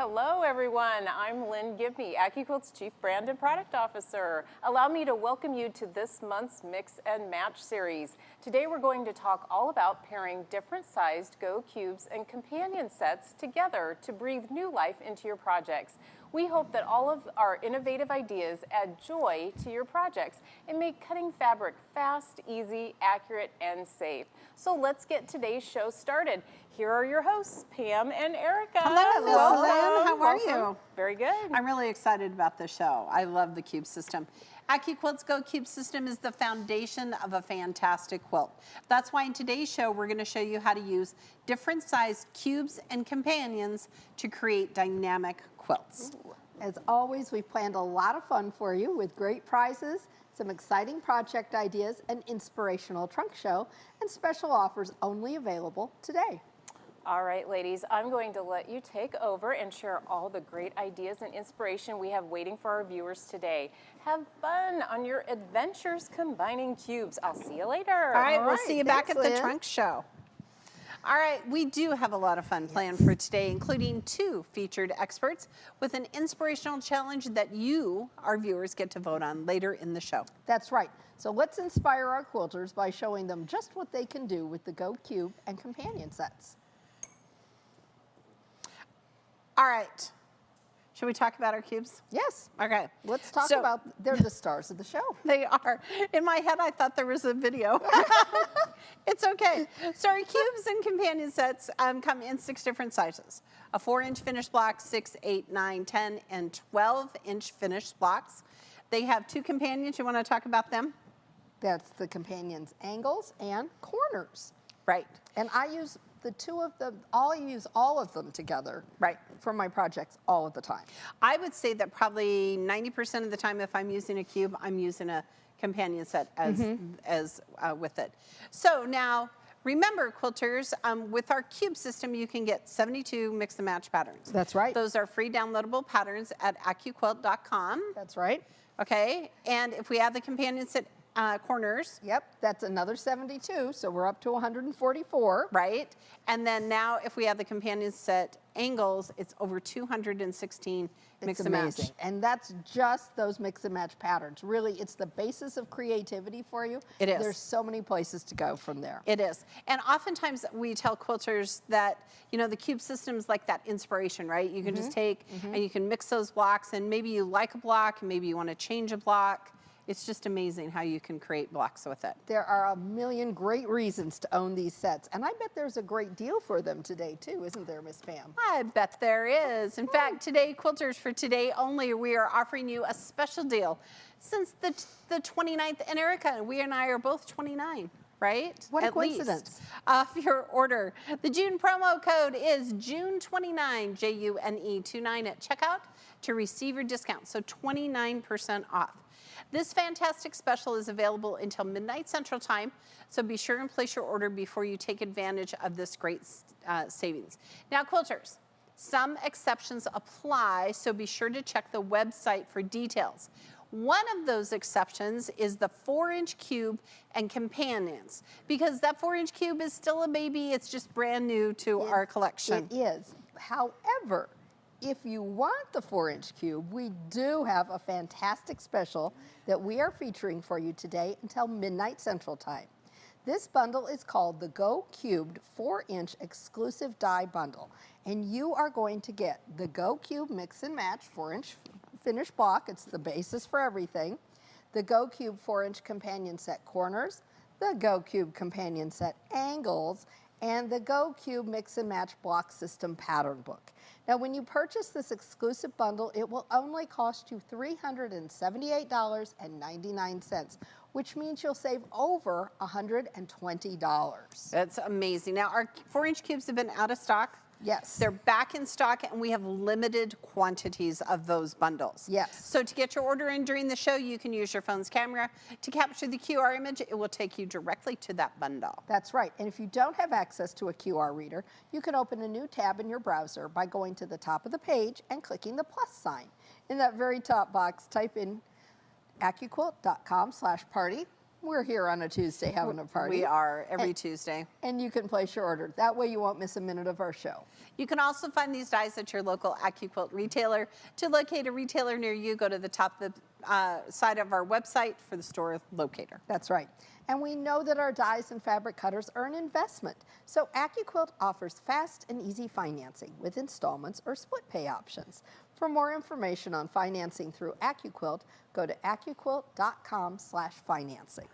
Hello, everyone. I'm Lynn Gibney, AccuQuilt's Chief Brand and Product Officer. Allow me to welcome you to this month's Mix and Match series. Today, we're going to talk all about pairing different sized Go Cubes and companion sets together to breathe new life into your projects. We hope that all of our innovative ideas add joy to your projects and make cutting fabric fast, easy, accurate, and safe. So let's get today's show started. Here are your hosts, Pam and Erica. Hello, Lynn. How are you? Very good. I'm really excited about the show. I love the cube system. AccuQuilt's Go Cube system is the foundation of a fantastic quilt. That's why in today's show, we're going to show you how to use different sized cubes and companions to create dynamic quilts. As always, we've planned a lot of fun for you with great prizes, some exciting project ideas, an inspirational trunk show, and special offers only available today. All right, ladies, I'm going to let you take over and share all the great ideas and inspiration we have waiting for our viewers today. Have fun on your adventures combining cubes. I'll see you later. All right, we'll see you back at the Lynn. trunk show. All right, we do have a lot of fun planned for today, including 2 featured experts with an inspirational challenge that you, our viewers, get to vote on later in the show. That's right. So let's inspire our quilters by showing them just what they can do with the Go Cube and companion sets. All right. Should we talk about our cubes? Yes. Okay. Let's talk about, they're the stars of the show. They are. In my head, I thought there was a video. It's okay. So our cubes and companion sets come in 6 different sizes. A 4-inch finished block, 6, 8, 9, 10, and 12-inch finished blocks. They have 2 companions. You want to talk about them? That's the companions' angles and corners. Right. And I use the 2 of them, I use all of them together. Right. For my projects all of the time. I would say that probably 90% of the time, if I'm using a cube, I'm using a companion set as with it. So now, remember, quilters, with our cube system, you can get 72 mix and match patterns. That's right. Those are free downloadable patterns at AccuQuilt.com. That's right. Okay, and if we add the companion set corners. Yep, that's another 72, so we're up to 144. Right, and then now if we add the companion set angles, it's over 216 mix and match. And that's just those mix and match patterns. Really, it's the basis of creativity for you. It is. There's so many places to go from there. It is. And oftentimes we tell quilters that, you know, the cube system's like that inspiration, right? You can just take and you can mix those blocks, and maybe you like a block, and maybe you want to change a block. It's just amazing how you can create blocks with it. There are a million great reasons to own these sets, and I bet there's a great deal for them today too, isn't there, Miss Pam? I bet there is. In fact, today, quilters, for today only, we are offering you a special deal. Since the 29th, and Erica, we and I are both 29. Right? What a At coincidence. Least, off your order. The June promo code is June29, June29 at checkout to receive your discount, so 29% off. This fantastic special is available until midnight Central Time, so be sure and place your order before you take advantage of this great savings. Now, quilters, some exceptions apply, so be sure to check the website for details. One of those exceptions is the 4-inch cube and companions, because that 4-inch cube is still a baby. It's just brand new to our collection. It is. However, if you want the 4-inch cube, we do have a fantastic special that we are featuring for you today until midnight Central Time. This bundle is called the Go Cubed 4-inch exclusive die bundle, and you are going to get the Go Cube mix and match 4-inch finished block. It's the basis for everything. The Go Cube 4-inch companion set corners, the Go Cube companion set angles, and the Go Cube mix and match block system pattern book. Now, when you purchase this exclusive bundle, it will only cost you $378.99, which means you'll save over $120. That's amazing. Now, our 4-inch cubes have been out of stock. Yes. They're back in stock, and we have limited quantities of those bundles. Yes. So to get your order in during the show, you can use your phone's camera to capture the QR image. It will take you directly to that bundle. That's right. And if you don't have access to a QR reader, you can open a new tab in your browser by going to the top of the page and clicking the plus sign. In that very top box, type in AccuQuilt.com/party. we're here on a Tuesday having a party. We are every Tuesday. And you can place your order. That way you won't miss a minute of our show. You can also find these dies at your local AccuQuilt retailer. To locate a retailer near you, go to the top of the side of our website for the store locator. That's right. And we know that our dies and fabric cutters are an investment. So AccuQuilt offers fast and easy financing with installments or split pay options. For more information on financing through AccuQuilt, go to AccuQuilt.com/financing.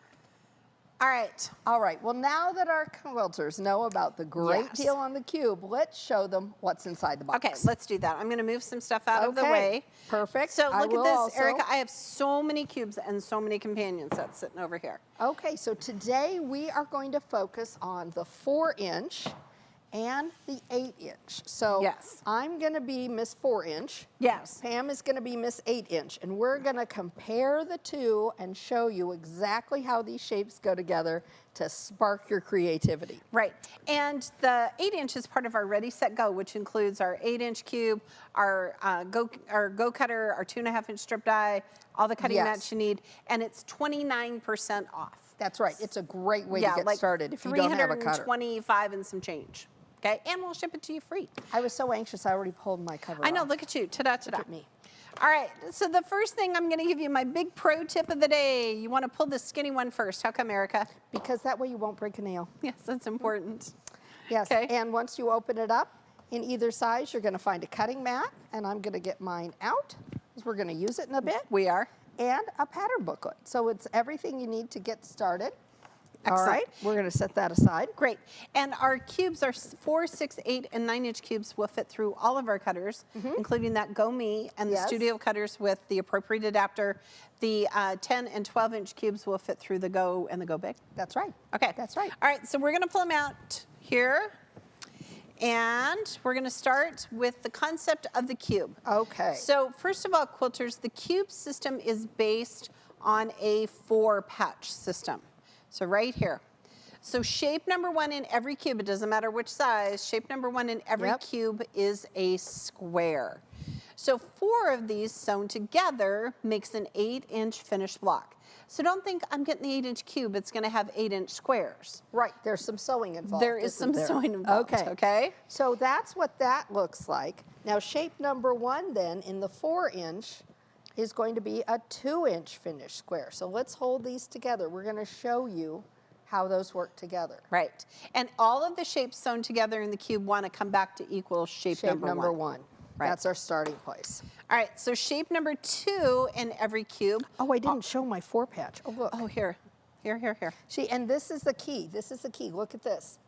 All right. All right, well, now that our quilters know about the great Yes. deal on the cube, let's show them what's inside the box. Okay, let's do that. I'm going to move some stuff out of the Okay, way. perfect. So I look at will this, also- Erica. I have so many cubes and so many companion sets sitting over here. Okay, so today we are going to focus on the 4-inch and the 8-inch. So Yes. I'm going to be Miss 4-inch. Yes. Pam is going to be Miss 8-inch, and we're going to compare the two and show you exactly how these shapes go together to spark your creativity. Right. And the 8-inch is part of our Ready, Set, Go, which includes our 8-inch cube, our Go Cutter, our 2.5-inch strip die, all the cutting Yes. mats you need, and it's 29% off. That's right. It's a great way to get like started if you don't have a cutter. $325 and some change. Okay, and we'll ship it to you free. I was so anxious, I already pulled my cover I know, off. look at you, ta-da, ta-da. Look at me. All right, so the first thing I'm gonna give you my big pro tip of the day. You wanna pull the skinny one first. How come, Erica? Because that way you won't break a nail. Yes, that's important. Yes, Okay. and once you open it up, in either size, you're gonna find a cutting mat, and I'm gonna get mine out, because we're gonna use it in a bit, We are. and a pattern booklet. So it's everything you need to get started. All Excellent. right, we're gonna set that aside. Great. And our cubes, our 4, 6, 8, and 9-inch cubes will fit through all of our cutters, including that Go Me and the Yes. studio cutters with the appropriate adapter. The 10 and 12-inch cubes will fit through the Go and the Go Big. That's right. Okay. That's right. All right, so we're gonna pull them out here. And we're gonna start with the concept of the cube. Okay. So first of all, quilters, the cube system is based on a 4-patch system. So right here. So shape number 1 in every cube, it doesn't matter which size, shape number 1 in every Yep. cube is a square. So 4 of these sewn together makes an 8-inch finished block. So don't think I'm getting the 8-inch cube, it's gonna have 8-inch squares. Right, there's some sewing involved. There is some isn't there? sewing involved, okay? So that's what that looks like. Now shape number 1 then in the 4-inch is going to be a 2-inch finished square. So let's hold these together. We're gonna show you how those work together. Right. And all of the shapes sewn together in the cube want to come back to equal shape number 1. Right. That's our starting place. All right, so shape number 2 in every cube. Oh, I didn't show my 4-patch. Oh, look. Oh, here. Here. See, and this is the key. This is the key. Look at this.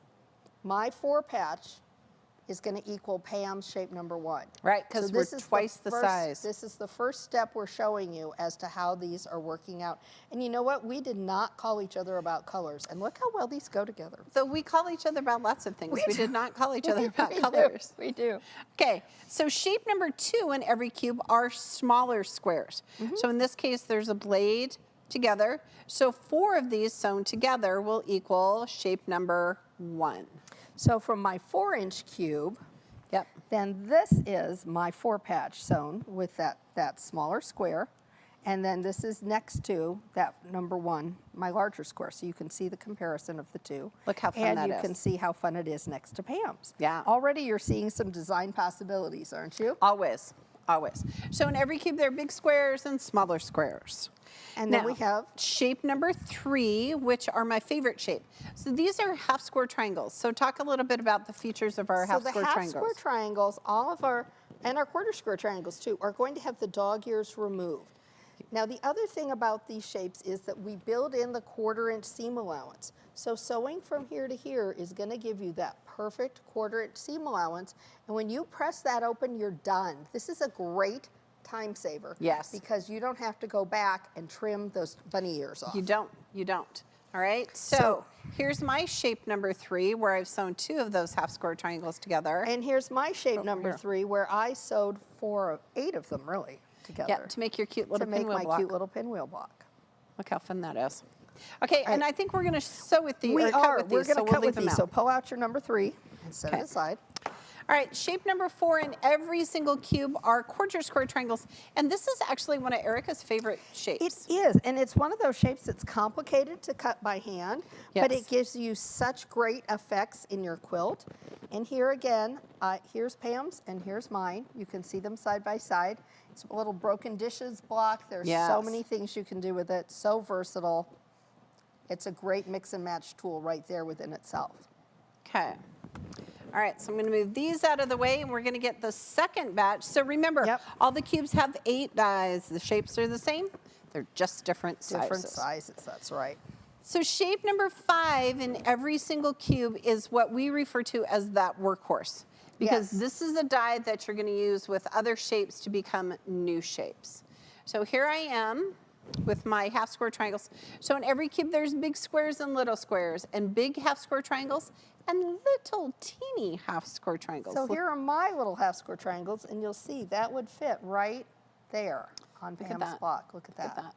My 4-patch is going to equal Pam's shape number 1. Right, 'cause So we're this is twice the size. This is the first step we're showing you as to how these are working out. And you know what? We did not call each other about colors. And look how well these go together. So we call each other about lots of things. We do. did not call each other about We do. colors. We do. Okay, so shape number 2 in every cube are smaller squares. So in this case, there's a blade together. So 4 of these sewn together will equal shape number 1. So from my 4-inch cube, Yep. then this is my 4-patch sewn with that smaller square. And then this is next to that number 1, my larger square. So you can see the comparison of the two. Look how fun and that you is. can see how fun it is next to Pam's. Yeah. Already you're seeing some design possibilities, aren't you? Always. So in every cube, there are big squares and smaller squares. And then Now, we have shape number 3, which are my favorite shape. So these are half square triangles. So talk a little bit about the features of our half square the half triangles. square triangles, all of our, and our quarter square triangles too, are going to have the dog ears removed. Now the other thing about these shapes is that we build in the 1/4-inch seam allowance. So sewing from here to here is going to give you that perfect 1/4-inch seam allowance. And when you press that open, you're done. This is a great time saver. Yes. Because you don't have to go back and trim those bunny ears off. You don't. All right, so here's my shape number 3, where I've sewn 2 of those half square triangles together. And here's my shape number here. 3, where I sewed 8 of them really together. Yeah, to make your cute little to make pinwheel my block. cute little pinwheel block. Look how fun that is. Okay, and I think we're going to sew with these. We or cut are. with We're these, so going to we'll cut leave with them these. out. So pull out your number 3 and set Okay. it aside. All All right, shape number 4 in every single cube are quarter square triangles. And this is actually one of Erica's favorite shapes. It is, and it's one of those shapes that's complicated to cut by hand, but Yes. it gives you such great effects in your quilt. And here again, here's Pam's and here's mine. You can see them side by side. It's a little broken dishes block. There's so Yes. many things you can do with it, so versatile. It's a great mix and match tool right there within itself. Okay. All right, so I'm going to move these out of the way, and we're going to get the second batch. So remember, Yep. all the cubes have 8 dies. The shapes are the same. They're just different sizes. Different sizes, that's right. So shape number 5 in every single cube is what we refer to as that workhorse. Because Yes. this is a die that you're going to use with other shapes to become new shapes. So here I am with my half square triangles. So in every cube, there's big squares and little squares, and big half square triangles and little teeny half square triangles. So Look- here are my little half square triangles, and you'll see that would fit right there on Look at Pam's that. block. Look at Look that. at that.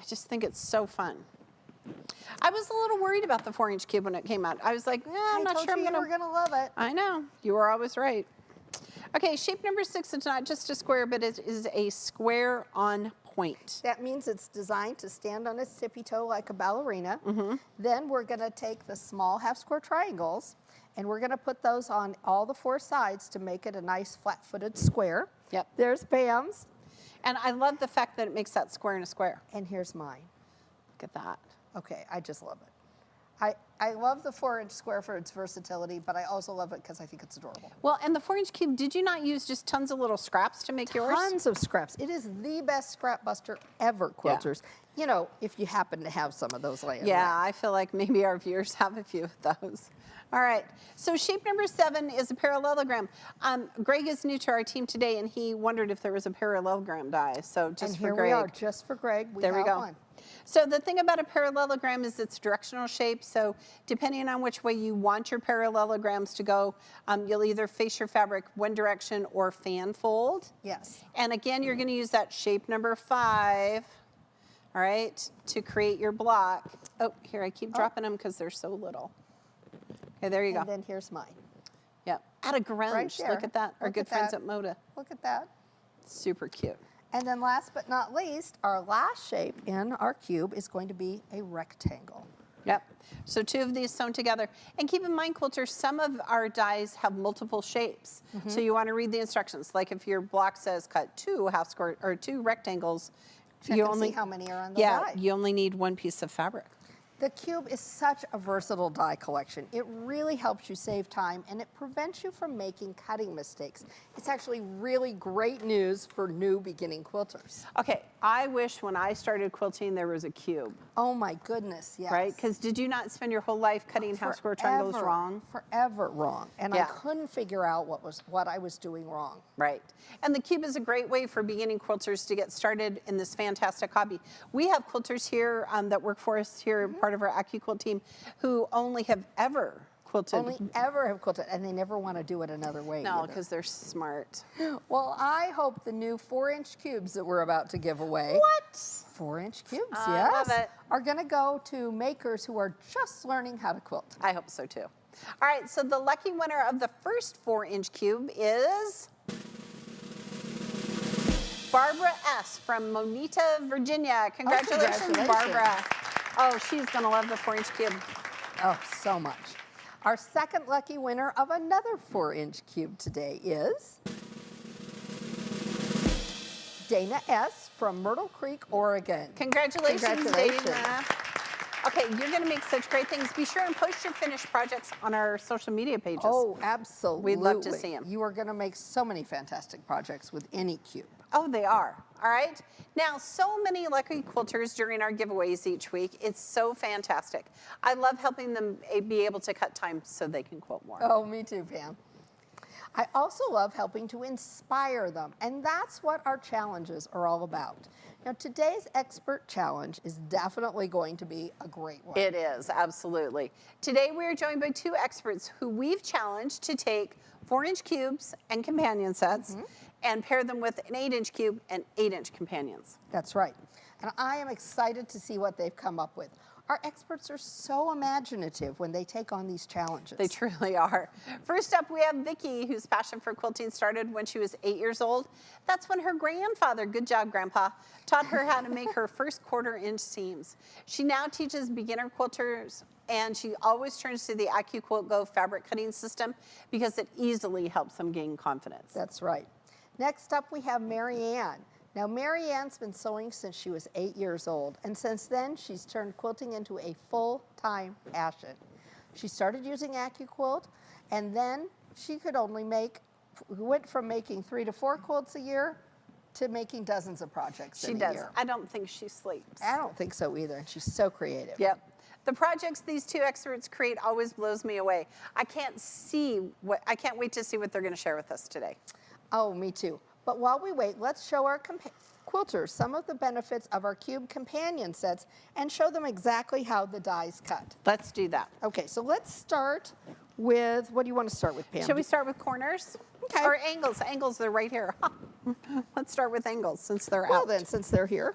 I just think it's so fun. I was a little worried about the 4-inch cube when it came out. I was like, I'm not told sure you I'm you were gonna love it. I know, you were always right. Okay, shape number 6 is not just a square, but it is a square on point. That means it's designed to stand on its tippy toe like a ballerina. Mm-hmm. Then we're gonna take the small half square triangles and we're gonna put those on all the 4 sides to make it a nice flat-footed square. Yep. There's Pam's, And I love the fact that it makes that square in a square. and here's mine. Look at that. Okay, I just love it. I love the 4-inch square for its versatility, but I also love it because I think it's adorable. Well, and the 4-inch cube, did you not use just tons of little scraps to make yours? Tons of scraps. It is the best scrap buster ever, quilters. You know, if you happen to have some of those laying Yeah, around. I feel like maybe our viewers have a few of those. All right, so shape number 7 is a parallelogram. Greg is new to our team today, and he wondered if there was a parallelogram die. So just And for here Greg. we are, just for Greg, There we have go. one. So the thing about a parallelogram is it's directional shape. So depending on which way you want your parallelograms to go, you'll either face your fabric one direction or fan fold. Yes. And again, you're going to use that shape number 5, all right, to create your block. Oh, here, I keep dropping them because they're so little. Okay, there you go. And then here's mine. Yep. At a grunge. there. Look at that. Our Look good at friends that. at Moda. Look at that. Super cute. And then last but not least, our last shape in our cube is going to be a rectangle. Yep. So 2 of these sewn together. And keep in mind, quilters, some of our dies have multiple shapes. So you want to read the instructions. Like if your block says cut 2 half square or 2 rectangles, Check you and only see how many are on the yeah, die. you only need 1 piece of fabric. The cube is such a versatile die collection. It really helps you save time and it prevents you from making cutting mistakes. It's actually really great news for new beginning quilters. Okay, I wish when I started quilting there was a cube, Oh my goodness, yes. right? Because did you not spend your whole life cutting half square triangles Forever, wrong? Forever wrong. And I Yeah. couldn't figure out what I was doing wrong. Right. And the cube is a great way for beginning quilters to get started in this fantastic hobby. We have quilters here that work for us here, part of our AccuQuilt team, who only have ever quilted. Only ever have quilted, and they never want to do it another way. No, either. because they're smart. Well, I hope the new 4-inch cubes that we're about to give away. What? 4-inch cubes, I yes. love it. Are going to go to makers who are just learning how to quilt. I hope so too. All right, so the lucky winner of the first 4-inch cube is Barbara S. from Moneta, Virginia. Congratulations, congratulations. Barbara. Oh, she's going to love the 4-inch cube. Oh, so much. Our second lucky winner of another 4-inch cube today is Dana S. from Myrtle Creek, Oregon. Congratulations, Congratulations. Dana. Okay, you're going to make such great things. Be sure and post your finished projects on our social media pages. Oh, absolutely. We'd love to see 'em. You are going to make so many fantastic projects with any cube. Oh, they are. All right. Now, so many lucky quilters during our giveaways each week. It's so fantastic. I love helping them be able to cut time so they can quilt more. Oh, me too, Pam. I also love helping to inspire them, and that's what our challenges are all about. Now, today's expert challenge is definitely going to be a great one. It is, absolutely. Today we are joined by 2 experts who we've challenged to take 4-inch cubes and companion sets and pair them with an 8-inch cube and 8-inch companions. That's right. And I am excited to see what they've come up with. Our experts are so imaginative when they take on these challenges. They truly are. First up, we have Vicki, whose passion for quilting started when she was 8 years old. That's when her grandfather, good job, Grandpa, taught her how to make her first 1/4-inch seams. She now teaches beginner quilters, and she always turns to the AccuQuilt Go fabric cutting system because it easily helps them gain confidence. That's right. Next up, we have Mary Anne. Now, Mary Ann's been sewing since she was 8 years old, and since then, she's turned quilting into a full-time passion. She started using AccuQuilt, and then she could only went from making 3 to 4 quilts a year to making dozens of projects in a year. I don't think she sleeps. I don't think so either, and she's so creative. Yep. The projects these two experts create always blows me away. I can't wait to see what they're going to share with us today. Oh, me too. But while we wait, let's show our quilters some of the benefits of our cube companion sets and show them exactly how the dies cut. Let's do that. Okay, so let's start with, what do you want to start with, Pam? Should we start with corners? Okay. Or angles? Angles, they're right here. Let's start with angles since they're out. Well then, since they're here.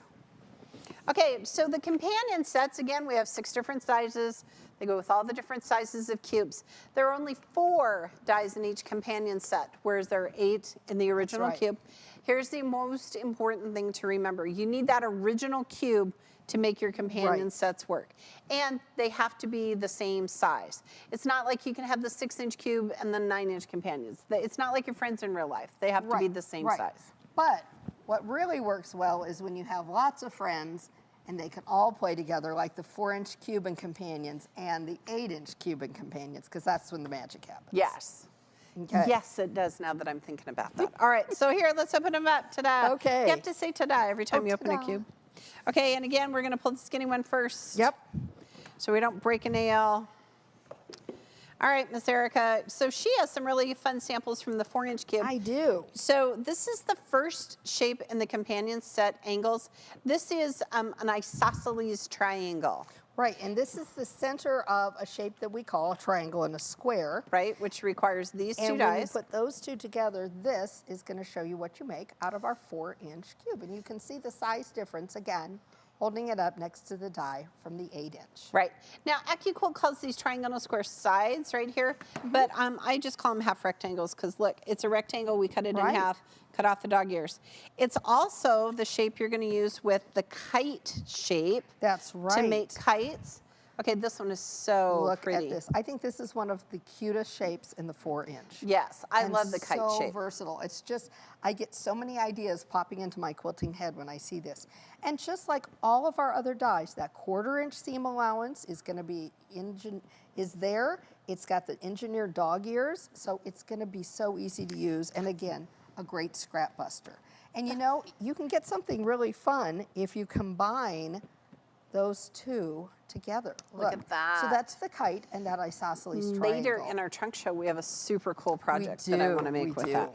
Okay, so the companion sets, again, we have 6 different sizes. They go with all the different sizes of cubes. There are only 4 dies in each companion set, whereas there are 8 in the original right. cube. Here's the most important thing to remember. You need that original cube to make your companion sets work. And they have to be the same size. It's not like you can have the 6-inch cube and the 9-inch companions. It's not like your friends in real life. They have to be the same size. But what really works well is when you have lots of friends and they can all play together, like the 4-inch cube and companions and the 8-inch cube and companions, because that's when the magic happens. Yes. Okay. Yes, it does now that I'm thinking about that. All right, so here, let's open them up. Ta-da. Okay. You have to say ta-da every time you open a ta-da. cube. Okay, and again, we're going to pull the skinny one first. Yep. So we don't break a nail. All right, Miss Erica. So she has some really fun samples from the 4-inch cube. I do. So this is the first shape in the companion set angles. This is an isosceles triangle. Right, and this is the center of a shape that we call a triangle and a square. Right, which requires these 2 And when you dies. put those 2 together, this is going to show you what you make out of our 4-inch cube. And you can see the size difference, again, holding it up next to the die from the 8-inch. Right. Now, AccuQuilt calls these triangle and square sides right here, but I just call them half rectangles because, look, it's a rectangle. We cut it in half, cut off the dog ears. It's also the shape you're going to use with the kite shape. That's right. To make kites. Okay, this one is so pretty. Look at this. I think this is one of the cutest shapes in the 4-inch. Yes, I love the kite so shape. Versatile. It's just, I get so many ideas popping into my quilting head when I see this. And just like all of our other dies, that 1/4-inch seam allowance is going to be there. It's got the engineered dog ears, so it's going to be so easy to use. And again, a great scrap buster. And you know, you can get something really fun if you combine those 2 together. Look at that. So that's the kite and that isosceles triangle. Later in our trunk show, we have a super cool project that I want to make with do. that.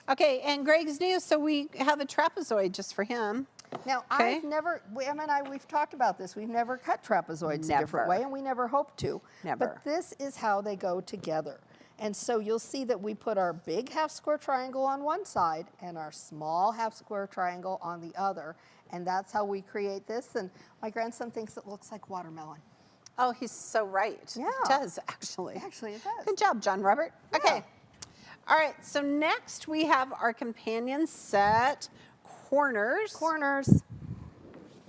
Okay, and Greg's new, so we have a trapezoid just for him. Now, Okay. Em and I, we've talked about this. We've never cut trapezoids a different Never. way, and we never hope to. Never. But this is how they go together. And so you'll see that we put our big half square triangle on one side and our small half square triangle on the other. And that's how we create this. And my grandson thinks it looks like watermelon. Oh, he's so right. Yeah. It does, actually. Actually, it does. Good job, John Robert. Okay. All right, so next we have our companion set corners. Corners.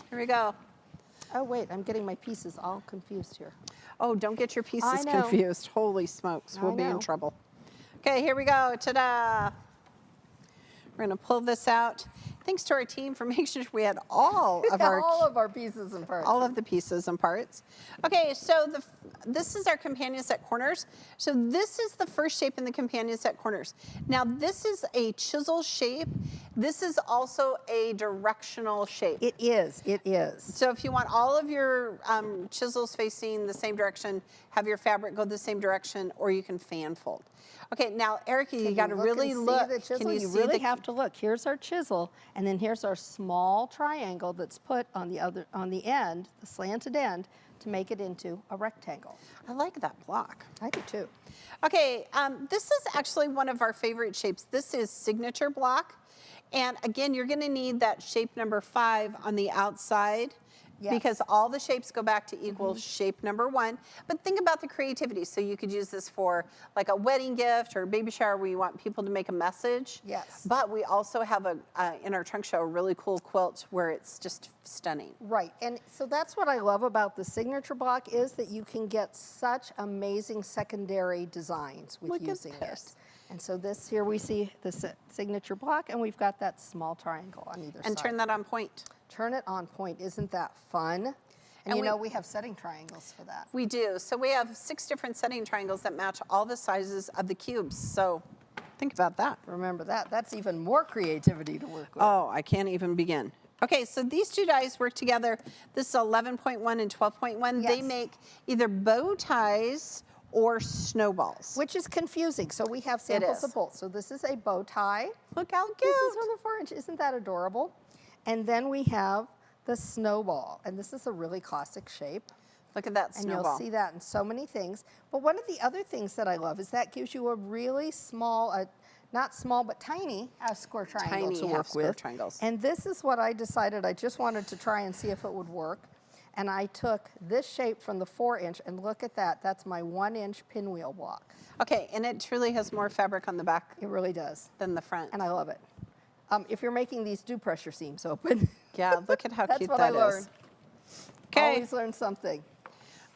Here we go. Oh, wait, I'm getting my pieces all confused here. Oh, don't get your pieces I know. confused. Holy smokes, we'll be in trouble. Okay, here we go. Ta-da. We're going to pull this out. Thanks to our team for making sure we had all of our pieces and parts. all of the pieces and parts. Okay, so this is our companion set corners. So this is the first shape in the companion set corners. Now this is a chisel shape. This is also a directional shape. It is, it is. So if you want all of your chisels facing the same direction, have your fabric go the same direction, or you can fan fold. Okay, now Erica, you got to really look. Can you really have to look? Here's our chisel, and then here's our small triangle that's put on the end, the slanted end, to make it into a rectangle. I like that block. I do too. Okay, this is actually one of our favorite shapes. This is signature block. And again, you're gonna need that shape number 5 on the outside Yes. because all the shapes go back to equal shape number 1. But think about the creativity. So you could use this for like a wedding gift or a baby shower where you want people to make a message. Yes. But we also have in our trunk show a really cool quilt where it's just stunning. Right, and so that's what I love about the signature block is that you can get such amazing secondary designs with Look at using it. this. And so this here we see the signature block, and we've got that small triangle on either side. And turn that on point. Turn it on point. Isn't that fun? And you we- know we have setting triangles for that. We do. So we have 6 different setting triangles that match all the sizes of the cubes. So think about that. Remember that. That's even more creativity to work with. Oh, I can't even begin. Okay, so these 2 dies work together. This is 11.1 and 12.1. They Yes. make either bow ties or snowballs. Which is confusing. So we have samples is. of both. So this is a bow tie. Look how cute. This is from the 4-inch. Isn't that adorable? And then we have the snowball. And this is a really classic shape. Look at that And snowball. you'll see that in so many things. But one of the other things that I love is that gives you a really small, not small, but tiny half-square triangle Tiny to work half-square with. triangles. And this is what I decided. I just wanted to try and see if it would work. And I took this shape from the 4-inch, and look at that. That's my 1-inch pinwheel block. Okay, and it truly has more fabric on the back It really does. than the front. And I love it. If you're making these, do press your seams open. Yeah, look at how That's cute what that I learned. is. Okay. Always learn something.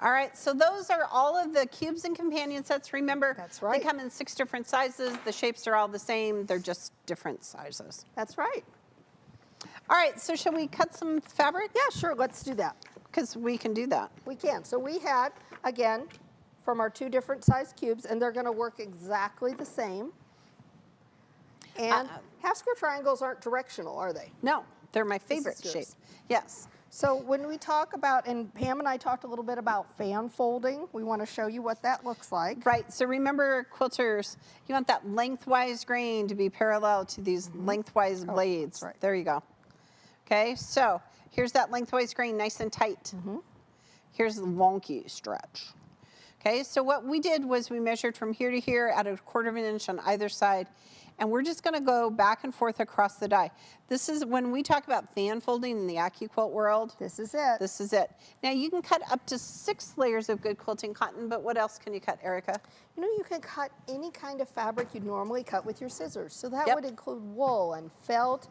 All right, so those are all of the cubes and companion sets. Remember, That's right. they come in 6 different sizes. The shapes are all the same. They're just different sizes. That's right. All right, so shall we cut some fabric? Yeah, sure. Let's do that. Because we can do that. We can. So we had, again, from our 2 different size cubes, and they're going to work exactly the same. And half-square triangles aren't directional, are they? No, they're my favorite yours. shape. Yes. So when we talk about, and Pam and I talked a little bit about fan folding, we want to show you what that looks like. Right, so remember, quilters, you want that lengthwise grain to be parallel to these lengthwise blades. right. There you go. Okay, so here's that lengthwise grain, nice and tight. Here's the wonky stretch. Okay, so what we did was we measured from here to here at 1/4 inch on either side, and we're just gonna go back and forth across the die. This is, when we talk about fan folding in the AccuQuilt world, This is it. this is it. Now you can cut up to 6 layers of good quilting cotton, but what else can you cut, Erica? You know, you can cut any kind of fabric you'd normally cut with your scissors. So that Yep. would include wool and felt,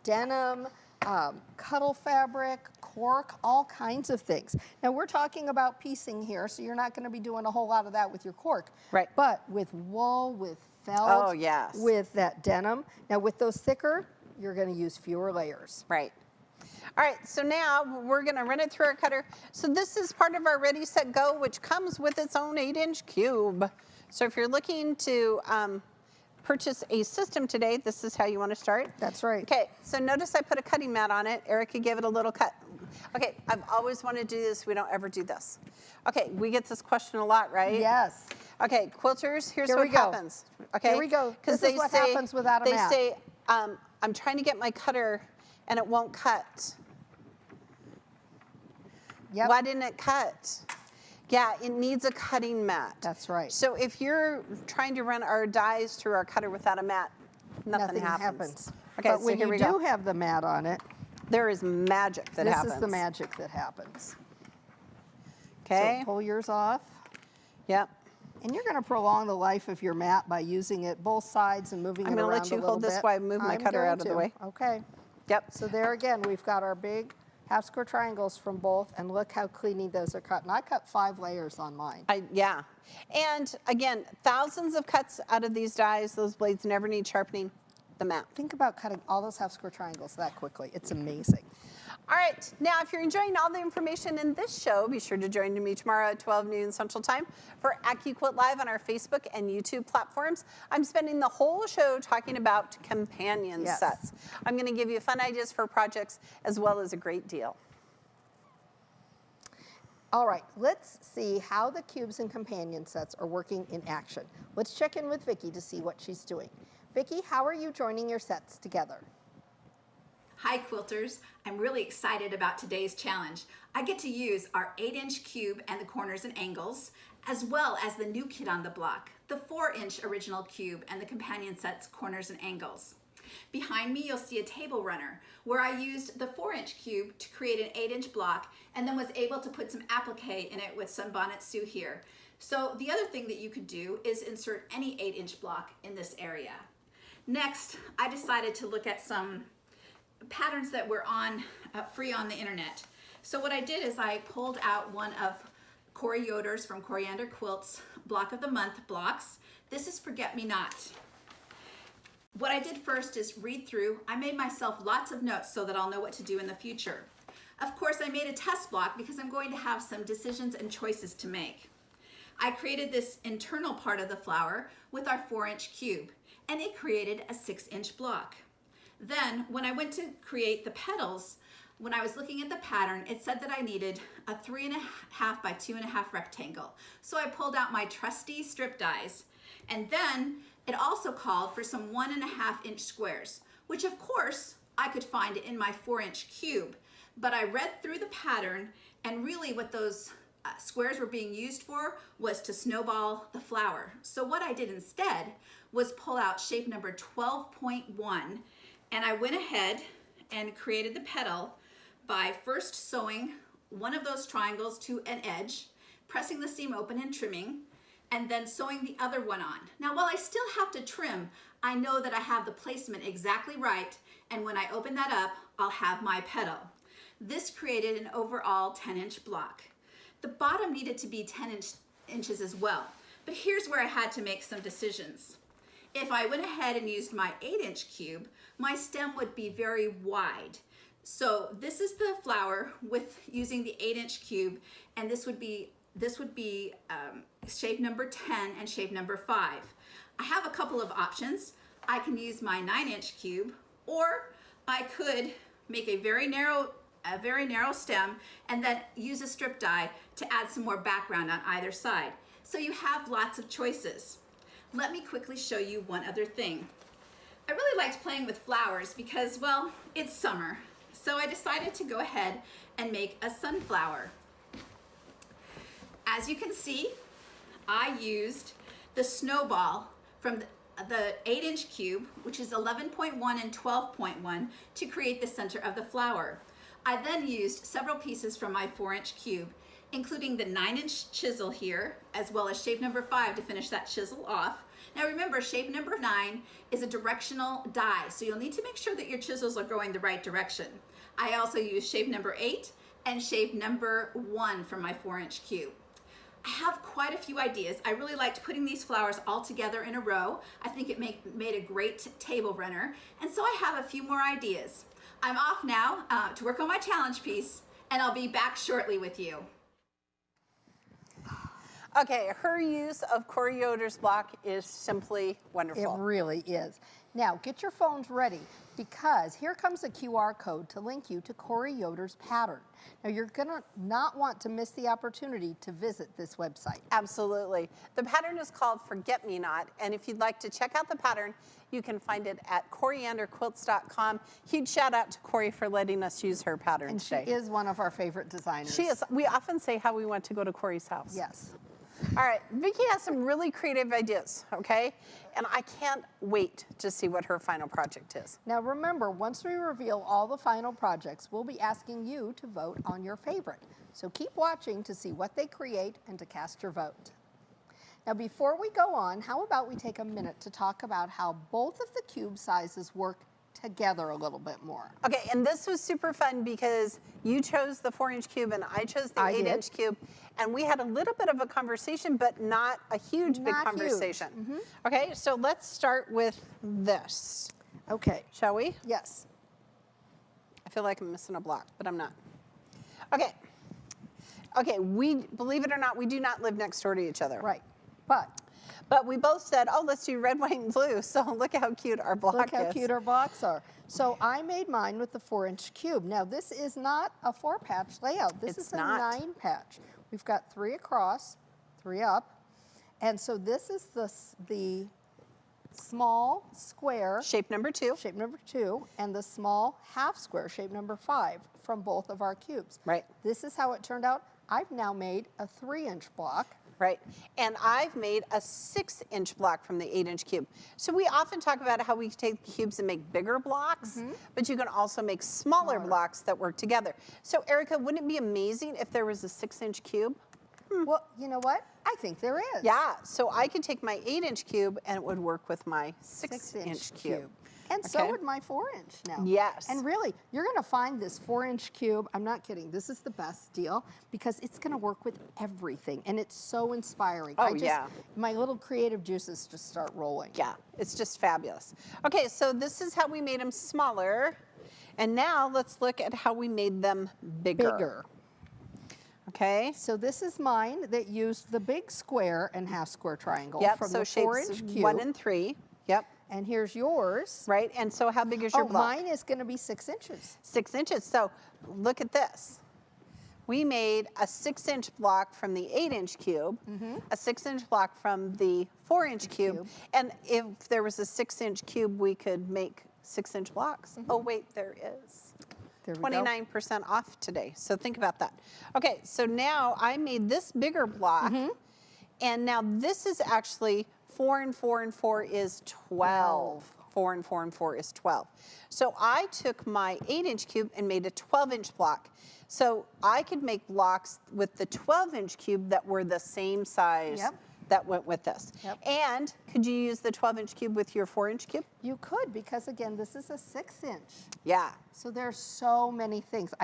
denim, cuddle fabric, cork, all kinds of things. Now we're talking about piecing here, so you're not going to be doing a whole lot of that with your cork. Right. But with wool, with felt, Oh, yes. with that denim. Now with those thicker, you're going to use fewer layers. Right. All right, so now we're gonna run it through our cutter. So this is part of our Ready, Set, Go, which comes with its own 8-inch cube. So if you're looking to purchase a system today, this is how you wanna start. That's right. Okay, so notice I put a cutting mat on it. Erica gave it a little cut. Okay, I've always wanted to do this. We don't ever do this. Okay, we get this question a lot, right? Yes. Okay, quilters, here's Here what we go. happens. Okay, Here we go. 'Cause This is what happens without a mat. They say, I'm trying to get my cutter and it won't cut. Yep. Why didn't it cut? Yeah, it needs a cutting mat. That's right. So if you're trying to run our dies through our cutter without a mat, nothing happens. happens. Okay, But so when here you we do go. have the mat on it, There is magic that this happens. is the magic that happens. Okay. So pull yours off. Yep. And you're going to prolong the life of your mat by using it both sides and moving I'm it gonna around let you a little hold this bit. while I move my I'm cutter going out of the to. way. Okay. Yep. So there again, we've got our big half-square triangles from both, and look how cleanly those are cut. And I cut 5 layers on mine. Yeah. And again, thousands of cuts out of these dies. Those blades never need sharpening. The mat. Think about cutting all those half-square triangles that quickly. It's amazing. All right, now if you're enjoying all the information in this show, be sure to join me tomorrow at 12 noon Central Time for AccuQuilt Live on our Facebook and YouTube platforms. I'm spending the whole show talking about companion Yes. sets. I'm going to give you fun ideas for projects as well as a great deal. All right, let's see how the cubes and companion sets are working in action. Let's check in with Vicki to see what she's doing. Vicki, how are you joining your sets together? Hi quilters, I'm really excited about today's challenge. I get to use our 8-inch cube and the corners and angles, as well as the new kit on the block, the 4-inch original cube and the companion set's corners and angles. Behind me, you'll see a table runner where I used the 4-inch cube to create an 8-inch block and then was able to put some applique in it with Sunbonnet Sue here. So the other thing that you could do is insert any 8-inch block in this area. Next, I decided to look at some patterns that were free on the internet. So what I did is I pulled out one of Corey Yoder's from Coriander Quilts Block of the Month blocks. This is Forget Me Not. What I did first is read through. I made myself lots of notes so that I'll know what to do in the future. Of course, I made a test block because I'm going to have some decisions and choices to make. I created this internal part of the flower with our 4-inch cube, and it created a 6-inch block. Then, when I went to create the petals, when I was looking at the pattern, it said that I needed a 3.5 by 2.5 rectangle. So I pulled out my trusty strip dies, and then it also called for some 1.5-inch squares, which of course I could find in my 4-inch cube. But I read through the pattern, and really what those squares were being used for was to snowball the flower. So what I did instead was pull out shape number 12.1, and I went ahead and created the petal by first sewing one of those triangles to an edge, pressing the seam open and trimming, and then sewing the other one on. Now, while I still have to trim, I know that I have the placement exactly right, and when I open that up, I'll have my petal. This created an overall 10-inch block. The bottom needed to be 10 inches as well, but here's where I had to make some decisions. If I went ahead and used my 8-inch cube, my stem would be very wide. So this is the flower with using the 8-inch cube, and this would be shape number 10 and shape number 5. I have a couple of options. I can use my 9-inch cube, or I could make a very narrow stem and then use a strip die to add some more background on either side. So you have lots of choices. Let me quickly show you one other thing. I really liked playing with flowers because, well, it's summer. So I decided to go ahead and make a sunflower. As you can see, I used the snowball from the 8-inch cube, which is 11.1 and 12.1, to create the center of the flower. I then used several pieces from my 4-inch cube, including the 9-inch chisel here, as well as shape number 5 to finish that chisel off. Now remember, shape number 9 is a directional die, so you'll need to make sure that your chisels are going the right direction. I also used shape number 8 and shape number 1 from my 4-inch cube. I have quite a few ideas. I really liked putting these flowers all together in a row. I think it made a great table runner, and so I have a few more ideas. I'm off now to work on my challenge piece, and I'll be back shortly with you. Okay, her use of Corey Yoder's block is simply wonderful. It really is. Now, get your phones ready because here comes a QR code to link you to Corey Yoder's pattern. Now, you're going to not want to miss the opportunity to visit this website. Absolutely. The pattern is called Forget Me Not, and if you'd like to check out the pattern, you can find it at corianderquilts.com. Huge shout out to Corey for letting us use her pattern And today. she is one of our favorite designers. She is. We often say how we want to go to Corey's house. Yes. All right, Vicki has some really creative ideas, okay? And I can't wait to see what her final project is. Now remember, once we reveal all the final projects, we'll be asking you to vote on your favorite. So keep watching to see what they create and to cast your vote. Now before we go on, how about we take a minute to talk about how both of the cube sizes work together a little bit more. Okay, and this was super fun because you chose the 4-inch cube and I chose the 8-inch cube, and we had a little bit of a conversation, but not a huge, big conversation. Mm-hmm. Okay, so let's start with this. Okay. Shall we? Yes. I feel like I'm missing a block, but I'm not. Okay. Okay, we, believe it or not, we do not live next door to each other. Right. But we both said, oh, let's do red, white, and blue. So look how cute our block is. Look how cute our blocks are. So I made mine with the 4-inch cube. Now this is not a 4-patch layout. This is a 9-patch. We've got 3 across, 3 up. And so this is the small square. Shape number 2. Shape number 2. And the small half square, shape number 5, from both of our cubes. Right. This is how it turned out. I've now made a 3-inch block. Right, and I've made a 6-inch block from the 8-inch cube. So we often talk about how we take cubes and make bigger blocks, but you can also make smaller blocks that work together. So Erica, wouldn't it be amazing if there was a 6-inch cube? Well, you know what? I think there is. Yeah, so I could take my 8-inch cube and it would work with my 6-inch 6-inch cube. And so Okay. would my 4-inch now. Yes. And really, you're going to find this 4-inch cube. I'm not kidding. This is the best deal because it's going to work with everything, and it's so inspiring. Oh, yeah. My little creative juices just start rolling. Yeah, it's just fabulous. Okay, so this is how we made them smaller. And now let's look at how we made them bigger. Okay. So this is mine that used the big square and half square triangle Yep, from so the shapes 4-inch cube. 1 and 3. Yep. And here's yours. Right, and so how big is your Oh, block? mine is going to be 6 inches. 6 inches. So look at this. We made a 6-inch block from the 8-inch cube, a 6-inch block from the 4-inch cube, and if there was a 6-inch cube, we could make 6-inch blocks. Oh wait, there is. There we go. 29% off today. So think about that. Okay, so now I made this bigger block, and now this is actually 4 and 4 and 4 is 12. 4 and 4 and 4 is 12. So I took my 8-inch cube and made a 12-inch block. So I could make blocks with the 12-inch cube that were the same size Yep. that went with this. Yep. And could you use the 12-inch cube with your 4-inch cube? You could, because again, this is a 6-inch. Yeah. So there's so many things.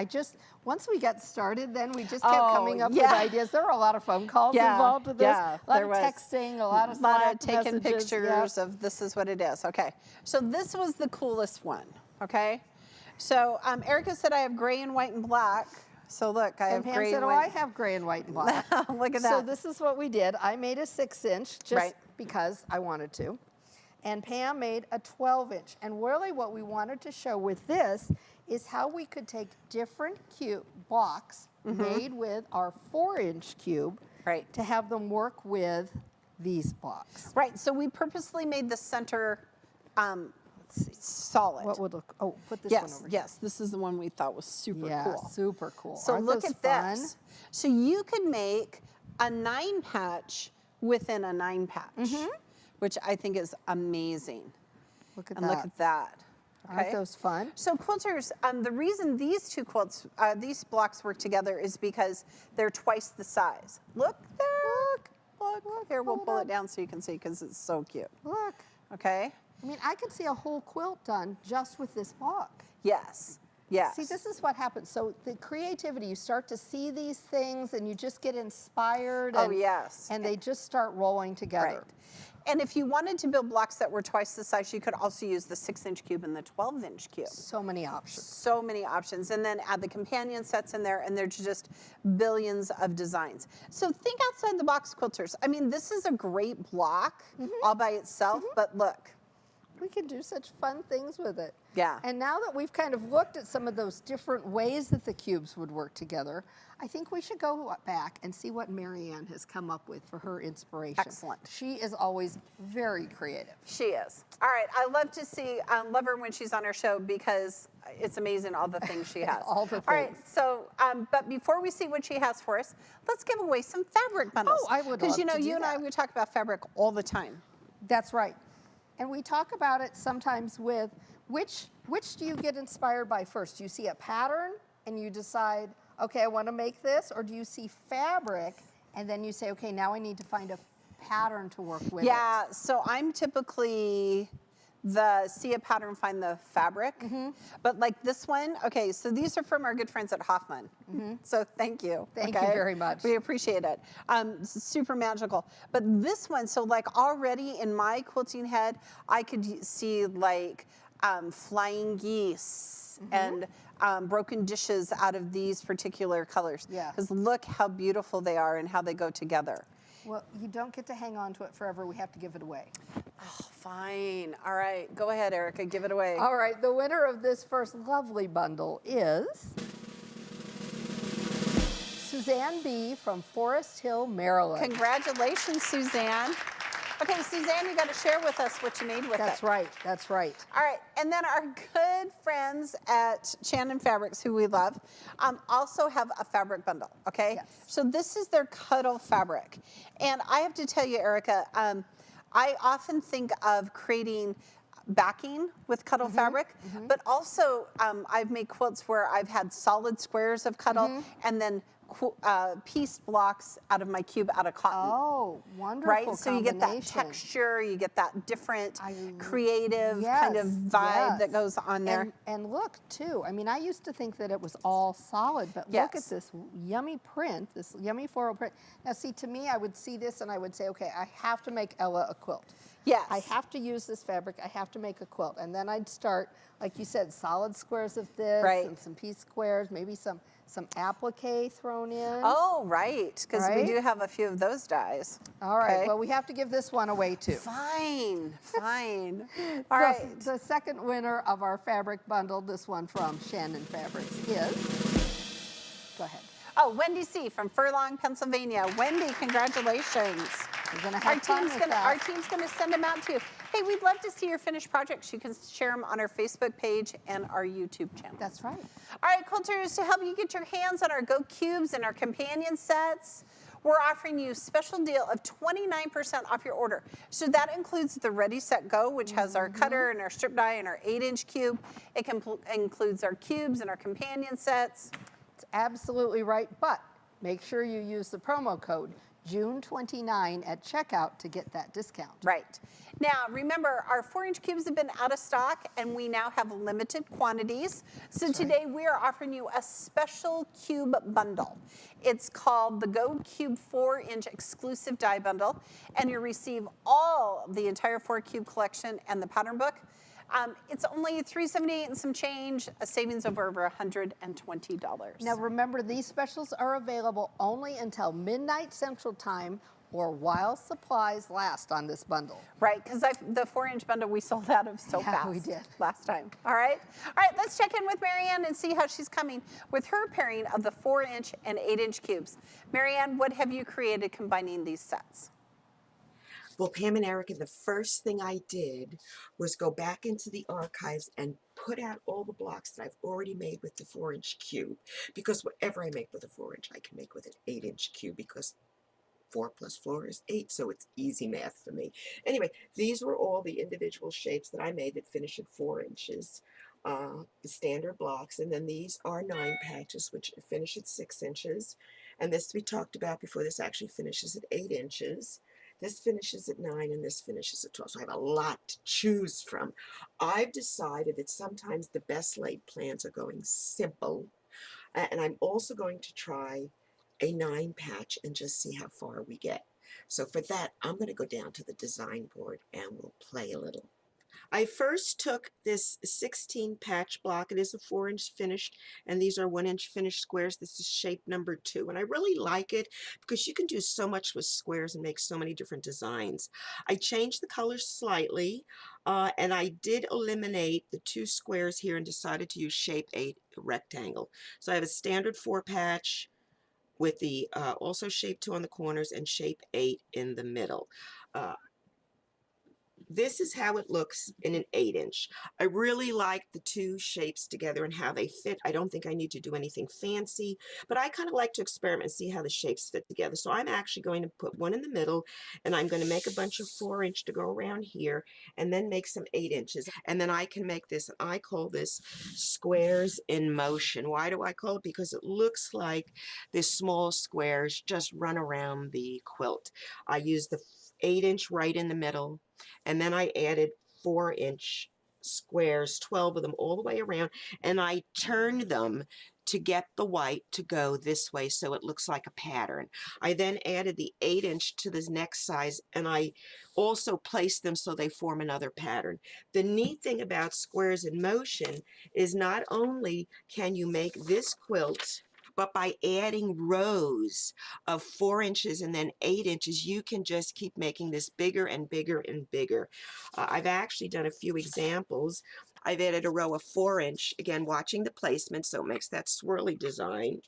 Once we got started, then we just kept Oh, coming up with yeah. ideas. There were a lot of phone calls Yeah, involved with this. yeah, a lot there of was. texting, a lot of A lot Slack of taking messages. pictures Yep. of this is what it is. Okay, so this was the coolest one. Okay, so Erica said I have gray and white and black. So look, I And have Pam gray said, and oh, white. I have gray and white and black. Look at So that. this is what we did. I made a 6-inch just Right. because I wanted to. And Pam made a 12-inch. And really what we wanted to show with this is how we could take different cube blocks made with our 4-inch cube Right. to have them work with these blocks. Right. So we purposely made the center solid. What would look, oh, put this one Yes, over yes. This is one we thought was super here. Yeah, cool. super cool. So Aren't look those at fun? this. So you could make a 9 patch within a 9 patch, which I think is amazing. Look at And that. look at that. Aren't those fun? So quilters, the reason these two quilts, these blocks work together is because they're twice the size. Look there. Look. Here, we'll hold pull on. it down so you can see because it's so cute. Look. Okay? I mean, I could see a whole quilt done just with this block. Yes. Yes. See, this is what happens. So the creativity, you start to see these things and you just get inspired. Oh, And, yes. And they just start rolling together. Right. And if you wanted to build blocks that were twice the size, you could also use the 6-inch cube and the 12-inch cube. So many options. So many options. And then add the companion sets in there, and there's just billions of designs. So think outside the box, quilters. I mean, this is a great block all by itself, but look. We can do such fun things with it. Yeah. And now that we've kind of looked at some of those different ways that the cubes would work together, I think we should go back and see what Mary Anne has come up with for her inspiration. Excellent. She is always very creative. She is. All right, I love to see, love her when she's on our show because it's amazing all the things she has. All the All right, things. so, but before we see what she has for us, let's give away some fabric bundles. Oh, I would Because love to do you and I, that. we talk about fabric all the time. That's right. And we talk about it sometimes with which do you get inspired by first? Do you see a pattern and you decide, okay, I want to make this? Or do you see fabric and then you say, okay, now I need to find a pattern to work with? Yeah, so I'm typically see a pattern, find the fabric. But like this one, okay, so these are from our good friends at Hoffman. So thank you. Thank you very much. We appreciate it. Super magical. But this one, so like already in my quilting head, I could see like flying geese and broken dishes out of these particular colors. Yeah. Because look how beautiful they are and how they go together. Well, you don't get to hang on to it forever. We have to give it away. Oh, fine. All right. Go ahead, Erica. Give it away. All right, the winner of this first lovely bundle is Suzanne B. from Forest Hill, Maryland. Congratulations, Suzanne. Okay, Suzanne, you got to share with us what you made with it. That's right. That's right. All right, and then our good friends at Shannon Fabrics, who we love, also have a fabric bundle, okay? Yes. So this is their cuddle fabric. And I have to tell you, Erica, I often think of creating backing with cuddle fabric, but also I've made quilts where I've had solid squares of cuddle and then pieced blocks out of my cube out of cotton. Oh, wonderful Right, so you get that combination. texture, you get that different creative kind of Yes, vibe that yes. goes on there. And look, too, I mean, I used to think that it was all solid, but look Yes. at this yummy print, this yummy floral print. Now, see, to me, I would see this and I would say, okay, I have to make Ella a quilt. Yes. I have to use this fabric. I have to make a quilt. And then I'd start, like you said, solid squares of this Right. and some piece squares, maybe some applique thrown in. Oh, right, because we Right? do have a few of those dies. All right, Okay. well, we have to give this one away, too. Fine, fine. All right. The second winner of our fabric bundle, this one from Shannon Fabrics, is, go ahead. Oh, Wendy C. from Furlong, Pennsylvania. Wendy, congratulations. We're gonna have fun with that. Our team's gonna send them out to you. Hey, we'd love to see your finished projects. You can share them on our Facebook page and our YouTube channel. That's right. All right, quilters, to help you get your hands on our Go Cubes and our companion sets, we're offering you a special deal of 29% off your order. So that includes the Ready, Set, Go, which has our cutter and our strip die and our 8-inch cube. It includes our cubes and our companion sets. It's absolutely right, but make sure you use the promo code June29 at checkout to get that discount. Right. Now, remember, our 4-inch cubes have been out of stock, and we now have limited quantities. So today, we are offering you a special cube bundle. It's called the Go Cube 4-inch exclusive die bundle, and you receive all the entire 4-cube collection and the pattern book. It's only $378 and some change, a savings of over $120. Now remember, these specials are available only until midnight Central Time or while supplies last on this bundle. Right, because the 4-inch bundle we sold out of so Yeah, fast we did. last time. All right, let's check in with Mary Anne and see how she's coming with her pairing of the 4-inch and 8-inch cubes. Mary Anne, what have you created combining these sets? Well, Pam and Erica, the first thing I did was go back into the archives and put out all the blocks that I've already made with the 4-inch cube. Because whatever I make with a 4-inch, I can make with an 8-inch cube because 4 plus 4 is 8, so it's easy math for me. Anyway, these were all the individual shapes that I made that finish at 4 inches. The standard blocks, and then these are 9 patches, which finish at 6 inches. And this we talked about before, this actually finishes at 8 inches. This finishes at 9 and this finishes at 12. So I have a lot to choose from. I've decided that sometimes the best laid plans are going simple. And I'm also going to try a 9 patch and just see how far we get. So for that, I'm going to go down to the design board and we'll play a little. I first took this 16 patch block. It is a 4-inch finished, and these are 1-inch finished squares. This is shape number 2, and I really like it because you can do so much with squares and make so many different designs. I changed the colors slightly, and I did eliminate the 2 squares here and decided to use shape 8 rectangle. So I have a standard 4 patch with the also shape 2 on the corners and shape 8 in the middle. This is how it looks in an 8-inch. I really like the 2 shapes together and how they fit. I don't think I need to do anything fancy, but I kind of like to experiment and see how the shapes fit together. So I'm actually going to put one in the middle, and I'm going to make a bunch of 4-inch to go around here, and then make some 8 inches. And then I can make this, I call this squares in motion. Why do I call it? Because it looks like these small squares just run around the quilt. I use the 8-inch right in the middle, and then I added 4-inch squares, 12 of them all the way around, and I turned them to get the white to go this way so it looks like a pattern. I then added the 8-inch to this next size, and I also placed them so they form another pattern. The neat thing about squares in motion is not only can you make this quilt, but by adding rows of 4 inches and then 8 inches, you can just keep making this bigger and bigger and bigger. I've actually done a few examples. I've added a row of 4-inch, again, watching the placement, so it makes that swirly design.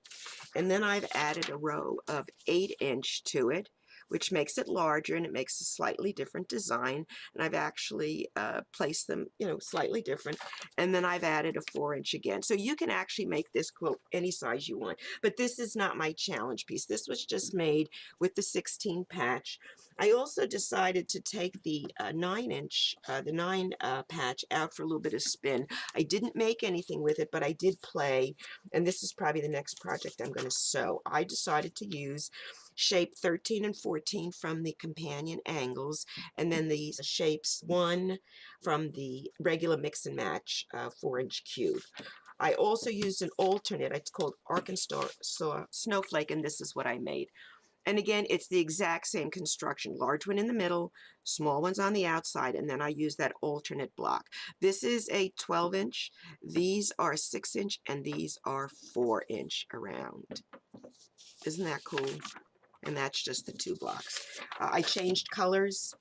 And then I've added a row of 8-inch to it, which makes it larger and it makes a slightly different design. And I've actually placed them, you know, slightly different. And then I've added a 4-inch again. So you can actually make this quilt any size you want. But this is not my challenge piece. This was just made with the 16 patch. I also decided to take the 9-inch, the 9 patch out for a little bit of spin. I didn't make anything with it, but I did play, and this is probably the next project I'm going to sew. I decided to use shape 13 and 14 from the companion angles, and then the shapes 1 from the regular mix and match 4-inch cube. I also used an alternate, it's called Arkansas Snowflake, and this is what I made. And again, it's the exact same construction. Large one in the middle, small ones on the outside, and then I use that alternate block. This is a 12-inch, these are 6-inch, and these are 4-inch around. Isn't that cool? And that's just the 2 blocks. I changed colors,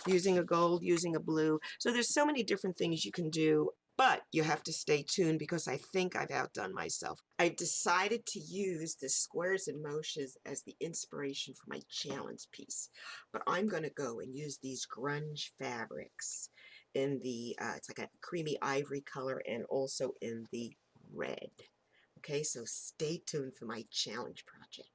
using a gold, using a blue. So there's so many different things you can do. But you have to stay tuned because I think I've outdone myself. I've decided to use the squares and moches as the inspiration for my challenge piece. But I'm going to go and use these grunge fabrics in the, it's like a creamy ivory color and also in the red. Okay, so stay tuned for my challenge project.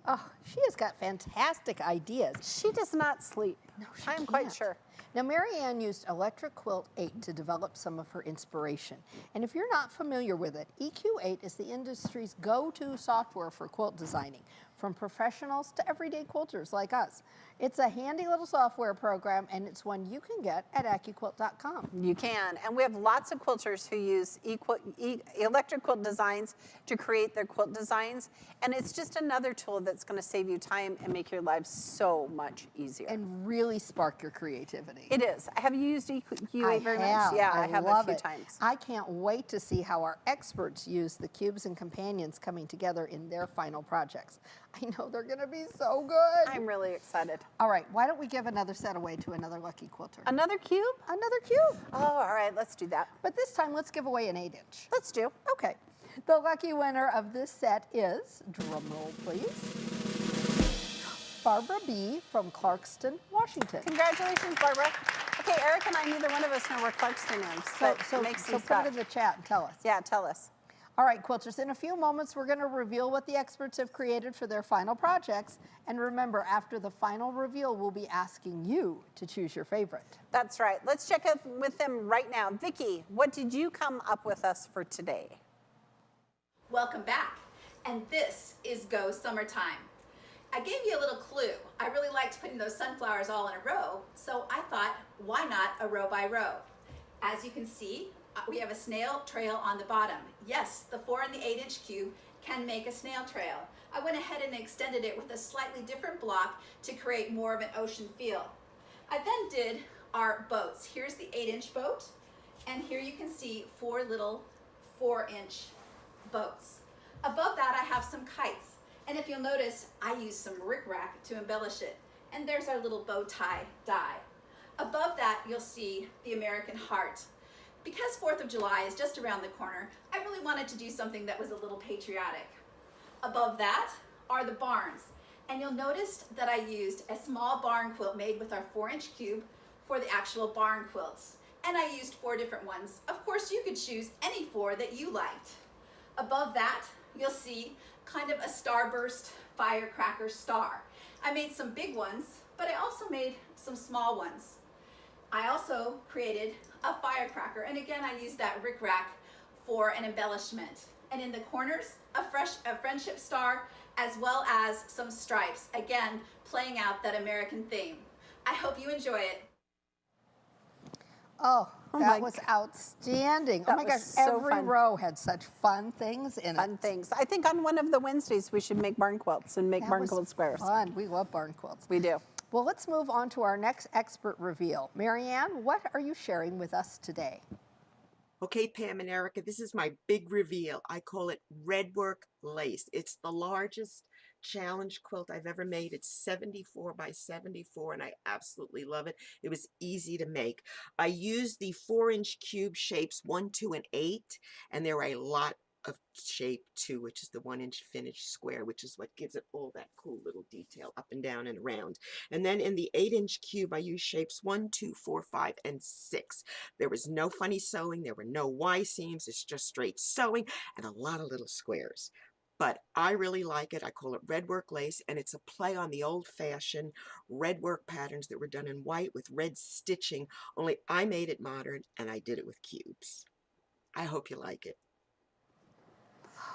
Oh, she has got fantastic ideas. She does not sleep. No, she I'm quite can't. sure. Now, Mary Anne used AccuQuilt 8 to develop some of her inspiration. And if you're not familiar with it, EQ8 is the industry's go-to software for quilt designing, from professionals to everyday quilters like us. It's a handy little software program, and it's one you can get at AccuQuilt.com. You can, and we have lots of quilters who use electric quilt designs to create their quilt designs, and it's just another tool that's going to save you time and make your lives so much easier. And really spark your creativity. It is. Have you used EQ8 very much? Yeah, I have love a few it. times. I can't wait to see how our experts use the cubes and companions coming together in their final projects. I know they're going to be so good. I'm really excited. All right, why don't we give another set away to another lucky quilter? Another cube? Another cube. Oh, all right, let's do that. But this time, let's give away an 8-inch. Let's do. Okay. The lucky winner of this set is, drumroll please, Barbara B. from Clarkston, Washington. Congratulations, Barbara. Okay, Eric and I, neither one of us know where Clarkston is, but So it makes put me it stop. in the chat and tell us. Yeah, tell us. All right, quilters, in a few moments, we're going to reveal what the experts have created for their final projects. And remember, after the final reveal, we'll be asking you to choose your favorite. That's right. Let's check out with them right now. Vicki, what did you come up with us for today? Welcome back. And this is Go Summertime. I gave you a little clue. I really liked putting those sunflowers all in a row, so I thought, why not a row by row? As you can see, we have a snail trail on the bottom. Yes, the 4 and the 8-inch cube can make a snail trail. I went ahead and extended it with a slightly different block to create more of an ocean feel. I then did our boats. Here's the 8-inch boat, and here you can see 4 little 4-inch boats. Above that, I have some kites. And if you'll notice, I used some rickrack to embellish it. And there's our little bow tie die. Above that, you'll see the American heart. Because 4th of July is just around the corner, I really wanted to do something that was a little patriotic. Above that are the barns. And you'll notice that I used a small barn quilt made with our 4-inch cube for the actual barn quilts. And I used 4 different ones. Of course, you could choose any 4 that you liked. Above that, you'll see kind of a starburst firecracker star. I made some big ones, but I also made some small ones. I also created a firecracker, and again, I used that rickrack for an embellishment. And in the corners, a friendship star, as well as some stripes, again, playing out that American theme. I hope you enjoy it. Oh, Oh that my was God. outstanding. That Oh my was gosh, so every fun. row had such fun things in it. Fun things. I think on one of the Wednesdays we should make barn quilts and make That barn was quilt squares. fun. We love barn quilts. We do. Well, let's move on to our next expert reveal. Mary Anne, what are you sharing with us today? Okay, Pam and Erica, this is my big reveal. I call it Redwork Lace. It's the largest challenge quilt I've ever made. It's 74 by 74, and I absolutely love it. It was easy to make. I used the 4-inch cube shapes 1, 2, and 8, and there are a lot of shape 2, which is the 1-inch finished square, which is what gives it all that cool little detail up and down and around. And then in the 8-inch cube, I use shapes 1, 2, 4, 5, and 6. There was no funny sewing. There were no Y seams. It's just straight sewing and a lot of little squares. But I really like it. I call it red work lace, and it's a play on the old-fashioned red work patterns that were done in white with red stitching, only I made it modern and I did it with cubes. I hope you like it.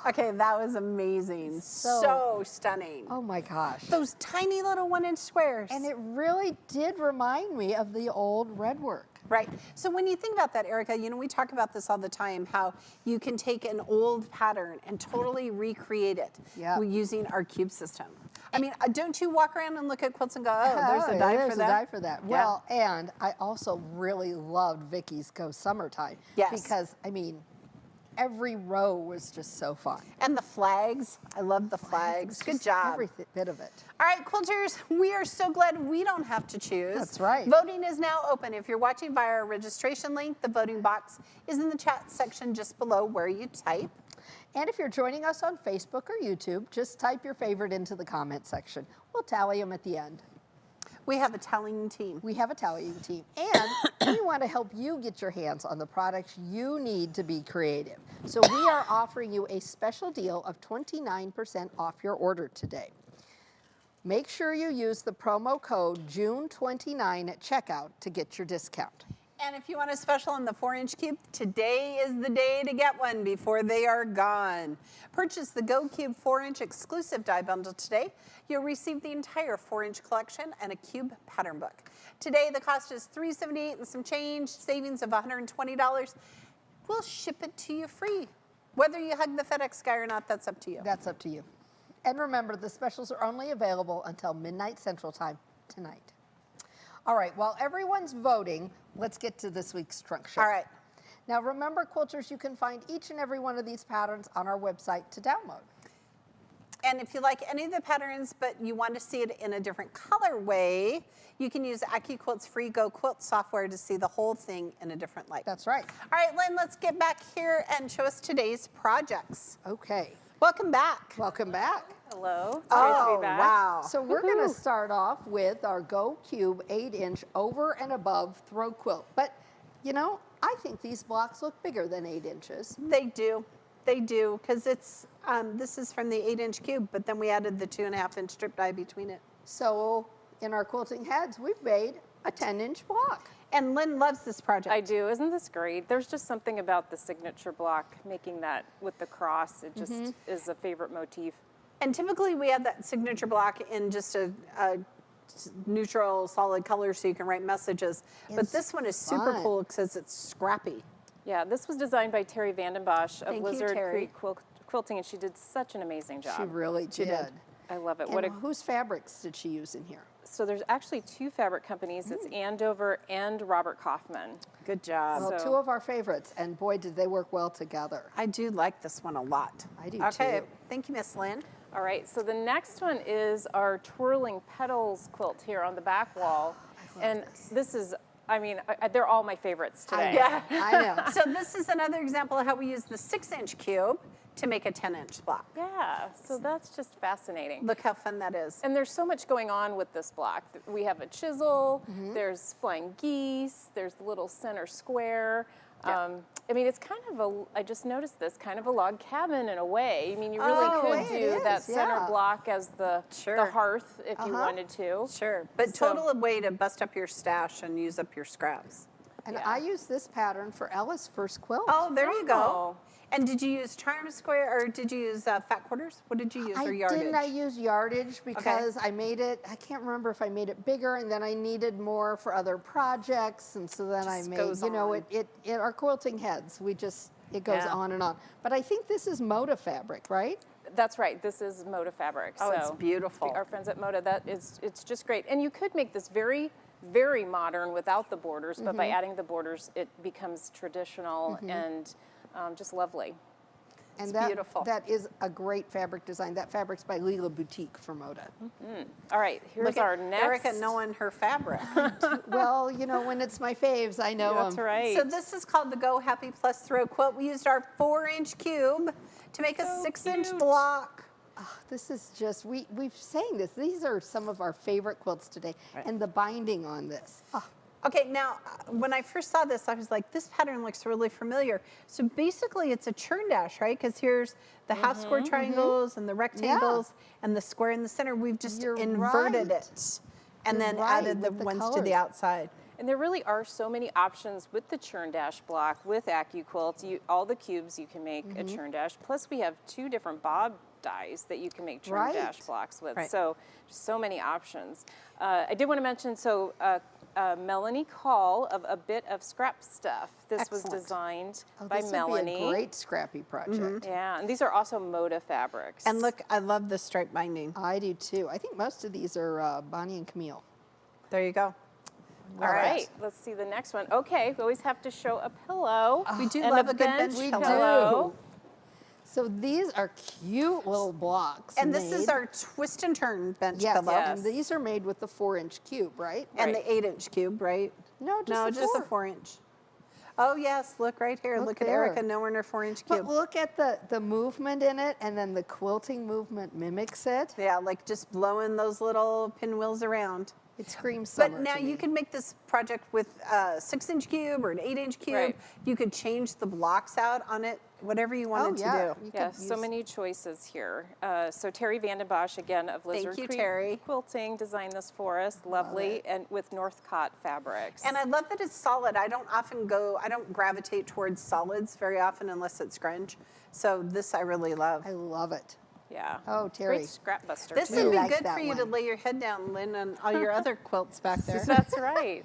Okay, that was amazing. So stunning. Oh my gosh. Those tiny little 1-inch squares. And it really did remind me of the old red work. Right. So when you think about that, Erica, you know, we talk about this all the time, how you can take an old pattern and totally recreate it using our cube system. I mean, don't you walk around and look at quilts and go, oh, there's a die for that? There's a die for that. Yeah. Well, and I also really loved Vicki's Go Summertime. Yes. Because, I mean, every row was just so fun. And the flags. I love the flags. Good job. Every bit of it. All right, quilters, we are so glad we don't have to choose. That's right. Voting is now open. If you're watching via our registration link, the voting box is in the chat section just below where you type. And if you're joining us on Facebook or YouTube, just type your favorite into the comment section. We'll tally them at the end. We have a tallying team. We have a tallying team. And we want to help you get your hands on the products you need to be creative. So we are offering you a special deal of 29% off your order today. Make sure you use the promo code June29 at checkout to get your discount. And if you want a special on the 4-inch cube, today is the day to get one before they are gone. Purchase the Go Cube 4-inch exclusive die bundle today. You'll receive the entire 4-inch collection and a cube pattern book. Today, the cost is $378 and some change, savings of $120. We'll ship it to you free. Whether you hug the FedEx guy or not, that's up to you. That's up to you. And remember, the specials are only available until midnight Central Time tonight. All right, while everyone's voting, let's get to this week's trunk show. All right. Now remember, quilters, you can find each and every one of these patterns on our website to download. And if you like any of the patterns, but you want to see it in a different colorway, you can use AccuQuilt's free Go Quilt software to see the whole thing in a different light. That's right. All right, Lynn, let's get back here and show us today's projects. Okay. Welcome back. Welcome back. Hello. It's Oh, great to be back. wow. So we're going to start off with our Go Cube 8-inch over and above throw quilt. But, you know, I think these blocks look bigger than 8 inches. They do. They do, because it's this is from the 8-inch cube, but then we added the 2.5-inch strip die between it. So in our quilting heads, we've made a 10-inch block. And Lynn loves this project. I do. Isn't this great? There's just something about the signature block, making that with the cross. It just is a favorite motif. And typically we have that signature block in just a neutral, solid color so you can write messages. But It's this one is super fun. cool because it's scrappy. Yeah, this was designed by Terry Vandenbosch of Thank you, Lizard Terry. Creek Quilting, and she did such an amazing job. She really did. I love it. And whose fabrics did she use in here? So there's actually 2 fabric companies. It's Andover and Robert Kaufman. Good job. Well, So- 2 of our favorites, and boy, did they work well together. I do like this one a lot. I do Okay, too. thank you, Miss Lynn. All right, so the next one is our twirling petals quilt here on the back wall. And this is, I mean, they're all my favorites today. Yeah. I know. So this is another example of how we use the 6-inch cube to make a 10-inch block. Yeah, so that's just fascinating. Look how fun that is. And there's so much going on with this block. We have a chisel, there's flying geese, there's the little center square. I mean, it's kind of I just noticed this, kind of a log cabin in a way. I mean, you really Oh, could it do that is, center yeah. block as the hearth if you wanted to. Sure, but So- total way to bust up your stash and use up your scraps. And Yeah. I used this pattern for Ella's first quilt. Oh, there you go. Oh. And did you use charm square or did you use fat quarters? What did you use, or yardage? Didn't. I use yardage because I made it, I can't remember if I made it bigger, and then I needed more for other projects, and so then I Just made, goes you know, on. it our quilting heads, it goes Yeah. on and on. But I think this is Moda fabric, right? That's right, this is Moda fabric. Oh, it's so beautiful. Our friends at Moda, it's just great. And you could make this very, very modern without the borders, but by adding the borders, it becomes traditional and just lovely. And It's that, beautiful. that is a great fabric design. That fabric's by Lila Boutique for Moda. All right, here's Look at our next. Erica knowing her fabric. Well, you know, when it's my faves, I know That's them. right. So this is called the Go Happy Plus Throw Quilt. We used our 4-inch cube to make a So 6-inch cute. block. This is just, we've saying this. These are some of our favorite quilts today. Right. And the binding on this. Oh, Okay, now when I first saw this, I was like, this pattern looks really familiar. So basically it's a churn dash, right? Because here's the half square triangles and the rectangles and the square in the center. We've just You're inverted right. it and You're then right, added the with the ones to colors. the outside. And there really are so many options with the churn dash block with AccuQuilt. All the cubes you can make a churn dash. Plus we have 2 different bob dies that you can make churn Right. dash blocks with. Right. So just so many options. I did want to mention, so Melanie Call of A Bit of Scrap Stuff. This was Excellent. designed oh, by this Melanie. would be a great scrappy project. Yeah, and these are also Moda fabrics. And look, I love the stripe binding. I do too. I think most of these are Bonnie and Camille. There you go. All right, let's see the next one. Okay, we always have to show a pillow. We do and love a good bench We pillow. do. So these are cute little blocks. And this is made. our twist and turn bench Yes, pillow. Yes. and these are made with the 4-inch cube, right? And Right. the 8-inch cube, right? No, just No, the just the 4-inch. Oh yes, look right here. Look Look at there. Erica knowing her 4-inch But cube. look at the movement in it, and then the quilting movement mimics it. Yeah, like just blowing those little pinwheels around. It screams summer But now to you me. can make this project with a 6-inch cube or an 8-inch cube. Right. You could change the blocks out on it, whatever you wanted to do. You Yeah, could so use- many choices here. So Terry Vandenbosch, again, of Lizard you, Creek Terry. Quilting, designed this for us. Lovely, and with Northcott fabrics. And I love that it's solid. I don't gravitate towards solids very often unless it's grunge. So this I really love. I love it. yeah. Oh, Terry. Great scrap buster. This too. would be like good that for you to one. lay your head down, Lynn, on all your other quilts back there. That's right.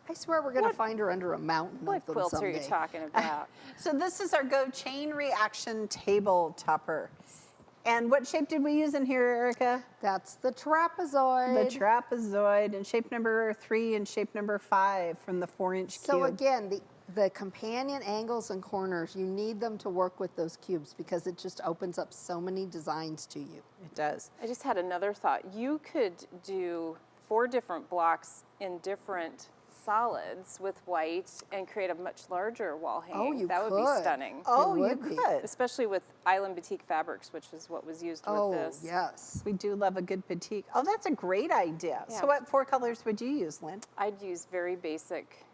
I swear we're going to find her under a mountain What of them quilts someday. are you talking about? So this is our Go Chain Reaction Table Topper. And what shape did we use in here, Erica? That's the trapezoid. The trapezoid and shape number 3 and shape number 5 from the 4-inch cube. So again, the companion angles and corners, you need them to work with those cubes because it just opens up so many designs to you. It does. I just had another thought. You could do 4 different blocks in different solids with white and create a much larger wall hanging. you that would be could. stunning. Oh, you would be. could. Especially with Island Batik Fabrics, which is what was used Oh, with this. yes. We do love a good batik. Oh, that's a great idea. Yeah. So what 4 colors would you use, Lynn? I'd use very basic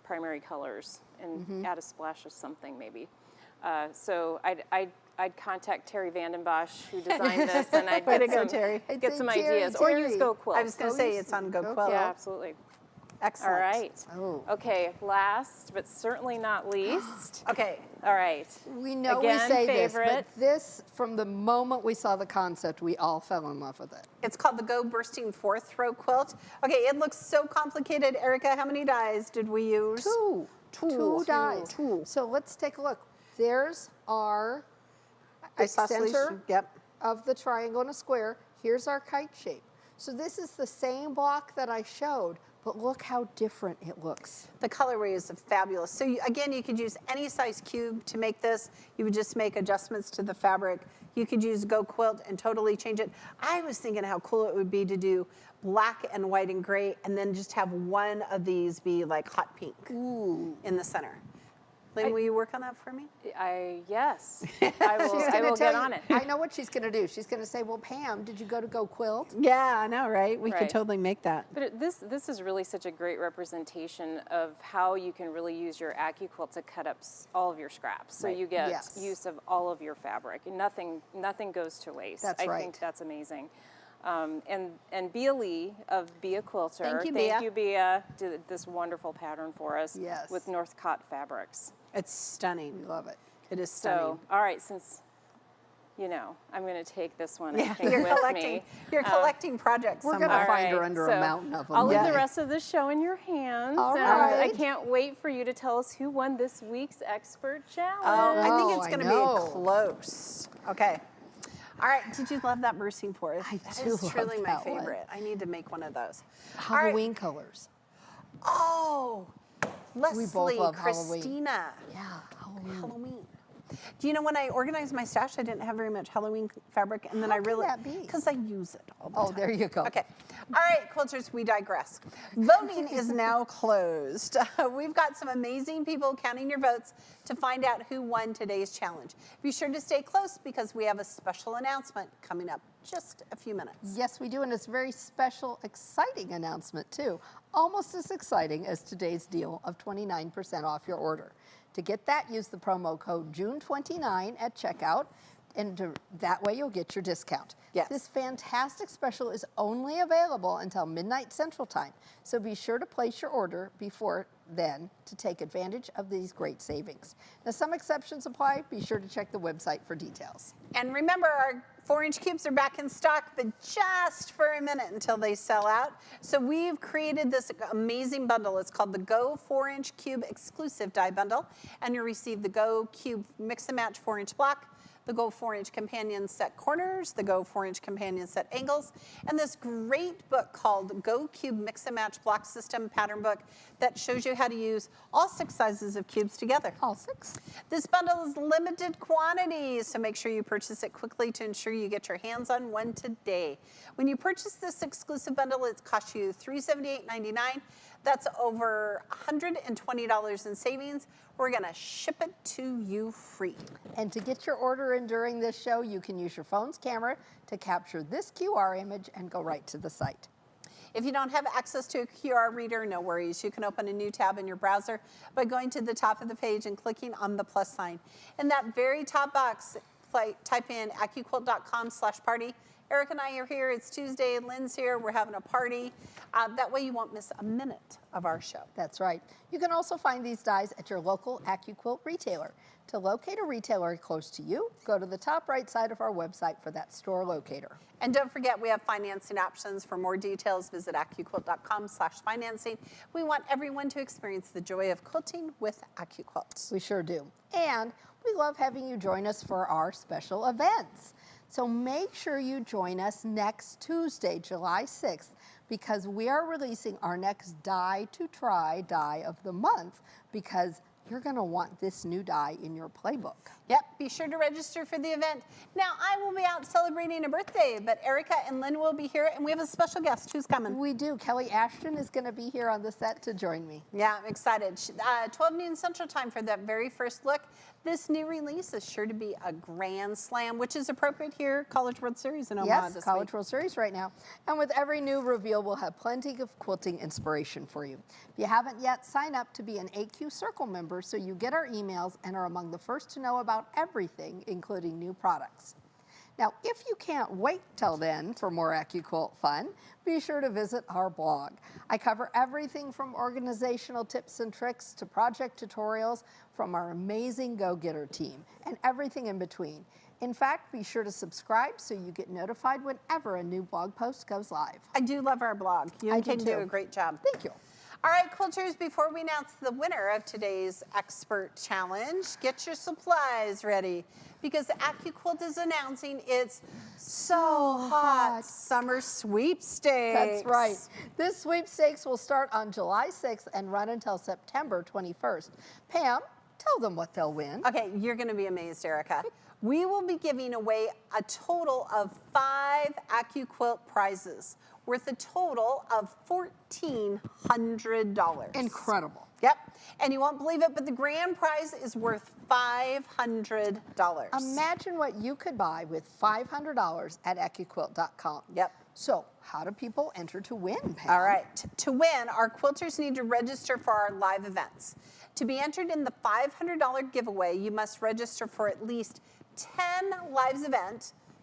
primary colors and add a splash of something maybe. So I'd contact Terry Vandenbosch, who designed this, and I'd Way to get go, some, Terry. I'd get say some Terry, ideas. Or use Terry. Go Quilt. I was going to say it's on Go Go Quilt. Yeah, absolutely. Excellent. All right. Oh. Okay, last but certainly not least. Okay. All right. We know Again, we say favorite. this, but this, from the moment we saw the concept, we all fell in love with it. It's called the Go Bursting 4th Row Quilt. Okay, it looks so complicated. Erica, how many dies did we use? Two dies. Two. So let's take a look. There's our Isosceles. center Yep. of the triangle and a square. Here's our kite shape. So this is the same block that I showed, but look how different it looks. The colorway is fabulous. So again, you could use any size cube to make this. You would just make adjustments to the fabric. You could use Go Quilt and totally change it. I was thinking how cool it would be to do black and white and gray and then just have one of these be like hot pink in the center. Lynn, will you work on that for me? Yes, I will. She's I gonna will tell get you- on it. I know what she's going to do. She's going to say, well, Pam, did you go to Go Quilt? Yeah, I know, right? We Right. could totally make that. But this is really such a great representation of how you can really use your AccuQuilt to cut up all of your scraps. So you get Yes. use of all of your fabric, and nothing goes to waste. That's I right. think that's amazing. And Bea Lee of Bea Quilter, Thank you, Bea. Bea, did this wonderful pattern for us Yes. with Northcott fabrics. It's stunning. We love it. It is So, stunning. all right, since I'm going to take this one, I Yeah, think, you're with collecting. me. You're collecting projects. We're somewhere. gonna All find her right, under so a mountain of them. I'll leave Yeah. the rest of the show in your hands. All and I right. can't wait for you to tell us who won this week's expert challenge. I think Oh, it's I going to know. be close. Okay. All right. Did you love that bursting forth? I That do is love truly my that one. favorite. I need to make one of those. All right. Halloween colors. Oh, Leslie, love Halloween. Christina. Yeah, Halloween. Halloween. Do you know when I organized my stash, I didn't have very much Halloween fabric, and then How I can really that be? because I use it all the Oh, time. there you go. Okay. All right, quilters, we digress. Voting is now closed. We've got some amazing people counting your votes to find out who won today's challenge. Be sure to stay close because we have a special announcement coming up just a few minutes. Yes, we do, and it's a very special, exciting announcement too. Almost as exciting as today's deal of 29% off your order. To get that, use the promo code June29 at checkout, and that way you'll get your discount. Yes. This fantastic special is only available until midnight Central Time, so be sure to place your order before then to take advantage of these great savings. Now, some exceptions apply. Be sure to check the website for details. And remember, our 4-inch cubes are back in stock, but just for a minute until they sell out. So we've created this amazing bundle. It's called the Go 4-inch Cube Exclusive Die Bundle, and you'll receive the Go Cube Mix and Match 4-inch block, the Go 4-inch Companion Set Corners, the Go 4-inch Companion Set Angles, and this great book called Go Cube Mix and Match Block System Pattern Book that shows you how to use all 6 sizes of cubes together. All 6. This bundle is limited quantities, so make sure you purchase it quickly to ensure you get your hands on one today. When you purchase this exclusive bundle, it costs you $378.99. That's over $120 in savings. We're gonna ship it to you free. And to get your order in during this show, you can use your phone's camera to capture this QR image and go right to the site. If you don't have access to a QR reader, no worries. You can open a new tab in your browser by going to the top of the page and clicking on the plus sign. In that very top box, type in AccuQuilt.com/party. Eric and I are here. It's Tuesday. Lynn's here. We're having a party. That way you won't miss a minute of our show. That's right. You can also find these dies at your local AccuQuilt retailer. To locate a retailer close to you, go to the top right side of our website for that store locator. And don't forget, we have financing options. For more details, visit AccuQuilt.com/financing. We want everyone to experience the joy of quilting with AccuQuilt. We sure do. And we love having you join us for our special events. So make sure you join us next Tuesday, July 6th, because we are releasing our next Die to Try Die of the Month, because you're going to want this new die in your playbook. Yep, be sure to register for the event. Now, I will be out celebrating a birthday, but Erica and Lynn will be here, and we have a special guest. Who's coming? We do. Kelly Ashton is going to be here on the set to join me. Yeah, I'm excited. 12 noon Central Time for that very first look. This new release is sure to be a grand slam, which is appropriate here, College World Series in Omaha Yes, this College week. World Series right now. And with every new reveal, we'll have plenty of quilting inspiration for you. If you haven't yet, sign up to be an AQ Circle member so you get our emails and are among the first to know about everything, including new products. Now, if you can't wait till then for more AccuQuilt fun, be sure to visit our blog. I cover everything from organizational tips and tricks to project tutorials from our amazing go-getter team and everything in between. In fact, be sure to subscribe so you get notified whenever a new blog post goes live. I do love our blog. You I and do Katie do too. a great job. Thank you. All right, quilters, before we announce the winner of today's expert challenge, get your supplies ready because AccuQuilt is announcing its So Hot Summer Sweepstakes. That's right. This sweepstakes will start on July 6th and run until September 21st. Pam, tell them what they'll win. Okay, you're going to be amazed, Erica. We will be giving away a total of 5 AccuQuilt prizes worth a total of $1,400. Incredible. Yep, and you won't believe it, but the grand prize is worth $500. Imagine what you could buy with $500 at AccuQuilt.com. Yep. So how do people enter to win, Pam? All right, to win, our quilters need to register for our live events. To be entered in the $500 giveaway, you must register for at least 10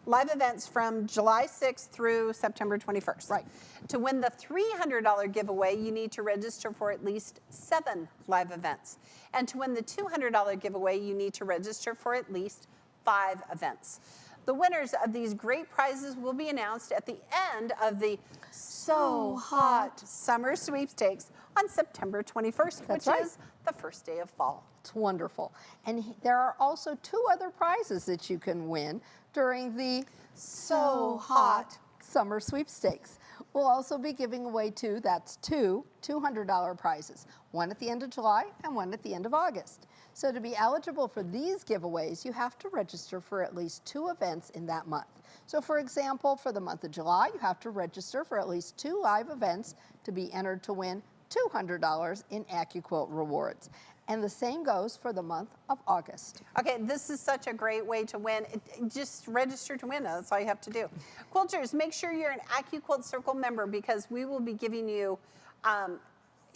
live events from July 6th through September 21st. Right. To win the $300 giveaway, you need to register for at least 7 live events. And to win the $200 giveaway, you need to register for at least 5 events. The winners of these great prizes will be announced at the end of the So Hot Summer Sweepstakes on September 21st, That's which right. is the first day of fall. It's wonderful. And there are also 2 other prizes that you can win during the So Hot summer sweepstakes. We'll also be giving away two $200 prizes, one at the end of July and one at the end of August. So to be eligible for these giveaways, you have to register for at least 2 events in that month. So for example, for the month of July, you have to register for at least 2 live events to be entered to win $200 in AccuQuilt rewards. And the same goes for the month of August. Okay, this is such a great way to win. Just register to win. That's all you have to do. Quilters, make sure you're an AccuQuilt Circle member because we will be giving you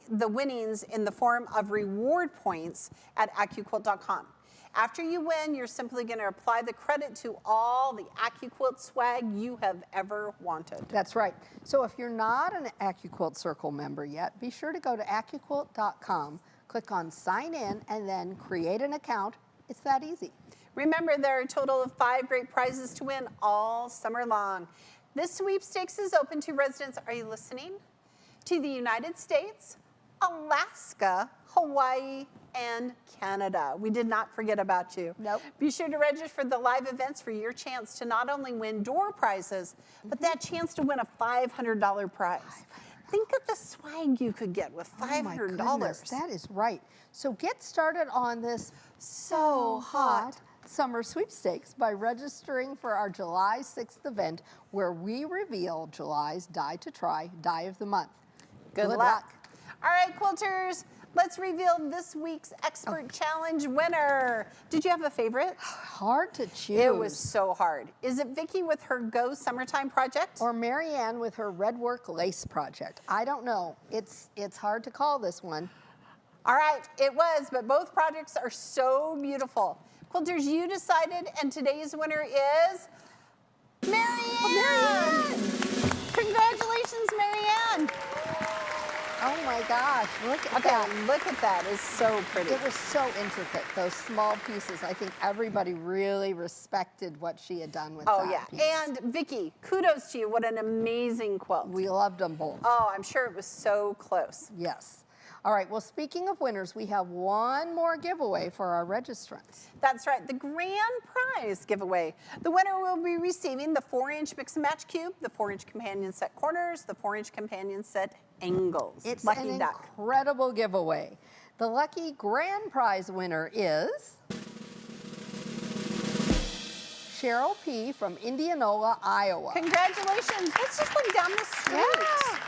the winnings in the form of reward points at AccuQuilt.com. After you win, you're simply going to apply the credit to all the AccuQuilt swag you have ever wanted. That's right. So if you're not an AccuQuilt Circle member yet, be sure to go to AccuQuilt.com, click on Sign In, and then create an account. It's that easy. Remember, there are a total of 5 great prizes to win all summer long. This sweepstakes is open to residents, are you listening? To the United States, Alaska, Hawaii, and Canada. We did not forget about you. Nope. Be sure to register for the live events for your chance to not only win door prizes, but that chance to win a $500 prize. Think of the swag you could get with $500. Oh my goodness, that is right. So get started on this so hot summer sweepstakes by registering for our July 6th event where we reveal July's Die to Try Die of the Month. Good luck. All right, quilters, let's reveal this week's Expert Challenge winner. Did you have a favorite? Hard to choose. It was so hard. Is it Vicki with her Go Summertime project? Or Mary Anne with her Red Work Lace project. I don't know. It's hard to call this one. All right, it was, but both projects are so beautiful. Quilters, you decided, and today's winner is Mary Anne! Congratulations, Mary Anne! Oh my gosh, look at Okay, that. look at that. It's so pretty. It was so intricate, those small pieces. I think everybody really respected what she had done with Oh, that yeah. piece. And Vicki, kudos to you. What an amazing quilt. We loved them both. Oh, I'm sure it was so close. Yes. All right, well, speaking of winners, we have one more giveaway for our registrants. That's right, the grand prize giveaway. The winner will be receiving the 4-inch mix and match cube, the 4-inch companion set corners, the 4-inch companion set angles. It's Lucky an duck. incredible giveaway. The lucky grand prize winner is Cheryl P. from Indianola, Iowa. Congratulations. That's just like down the street.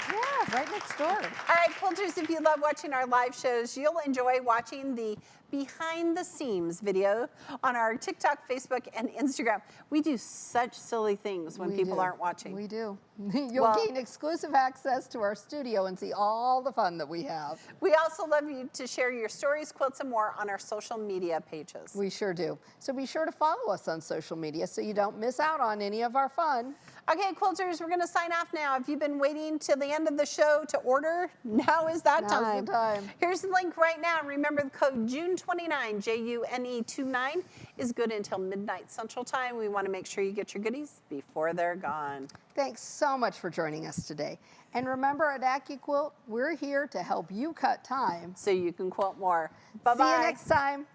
Yeah, right next door. All right, quilters, if you love watching our live shows, you'll enjoy watching the behind the seams video on our TikTok, Facebook, and Instagram. We do such silly things when people aren't watching. We do. You'll gain exclusive access to our studio and see all the fun that we have. We also love you to share your stories, quilts, and more on our social media pages. We sure do. So be sure to follow us on social media so you don't miss out on any of our fun. Okay, quilters, we're going to sign off now. If you've been waiting till the end of the show to order, now is that time. Now's the time. Here's the link right now. Remember the code JUNE29, JUNE29, is good until midnight Central Time. We want to make sure you get your goodies before they're gone. Thanks so much for joining us today. And remember, at AccuQuilt, we're here to help you cut time. So you can quilt more. Bye-bye. See you next time.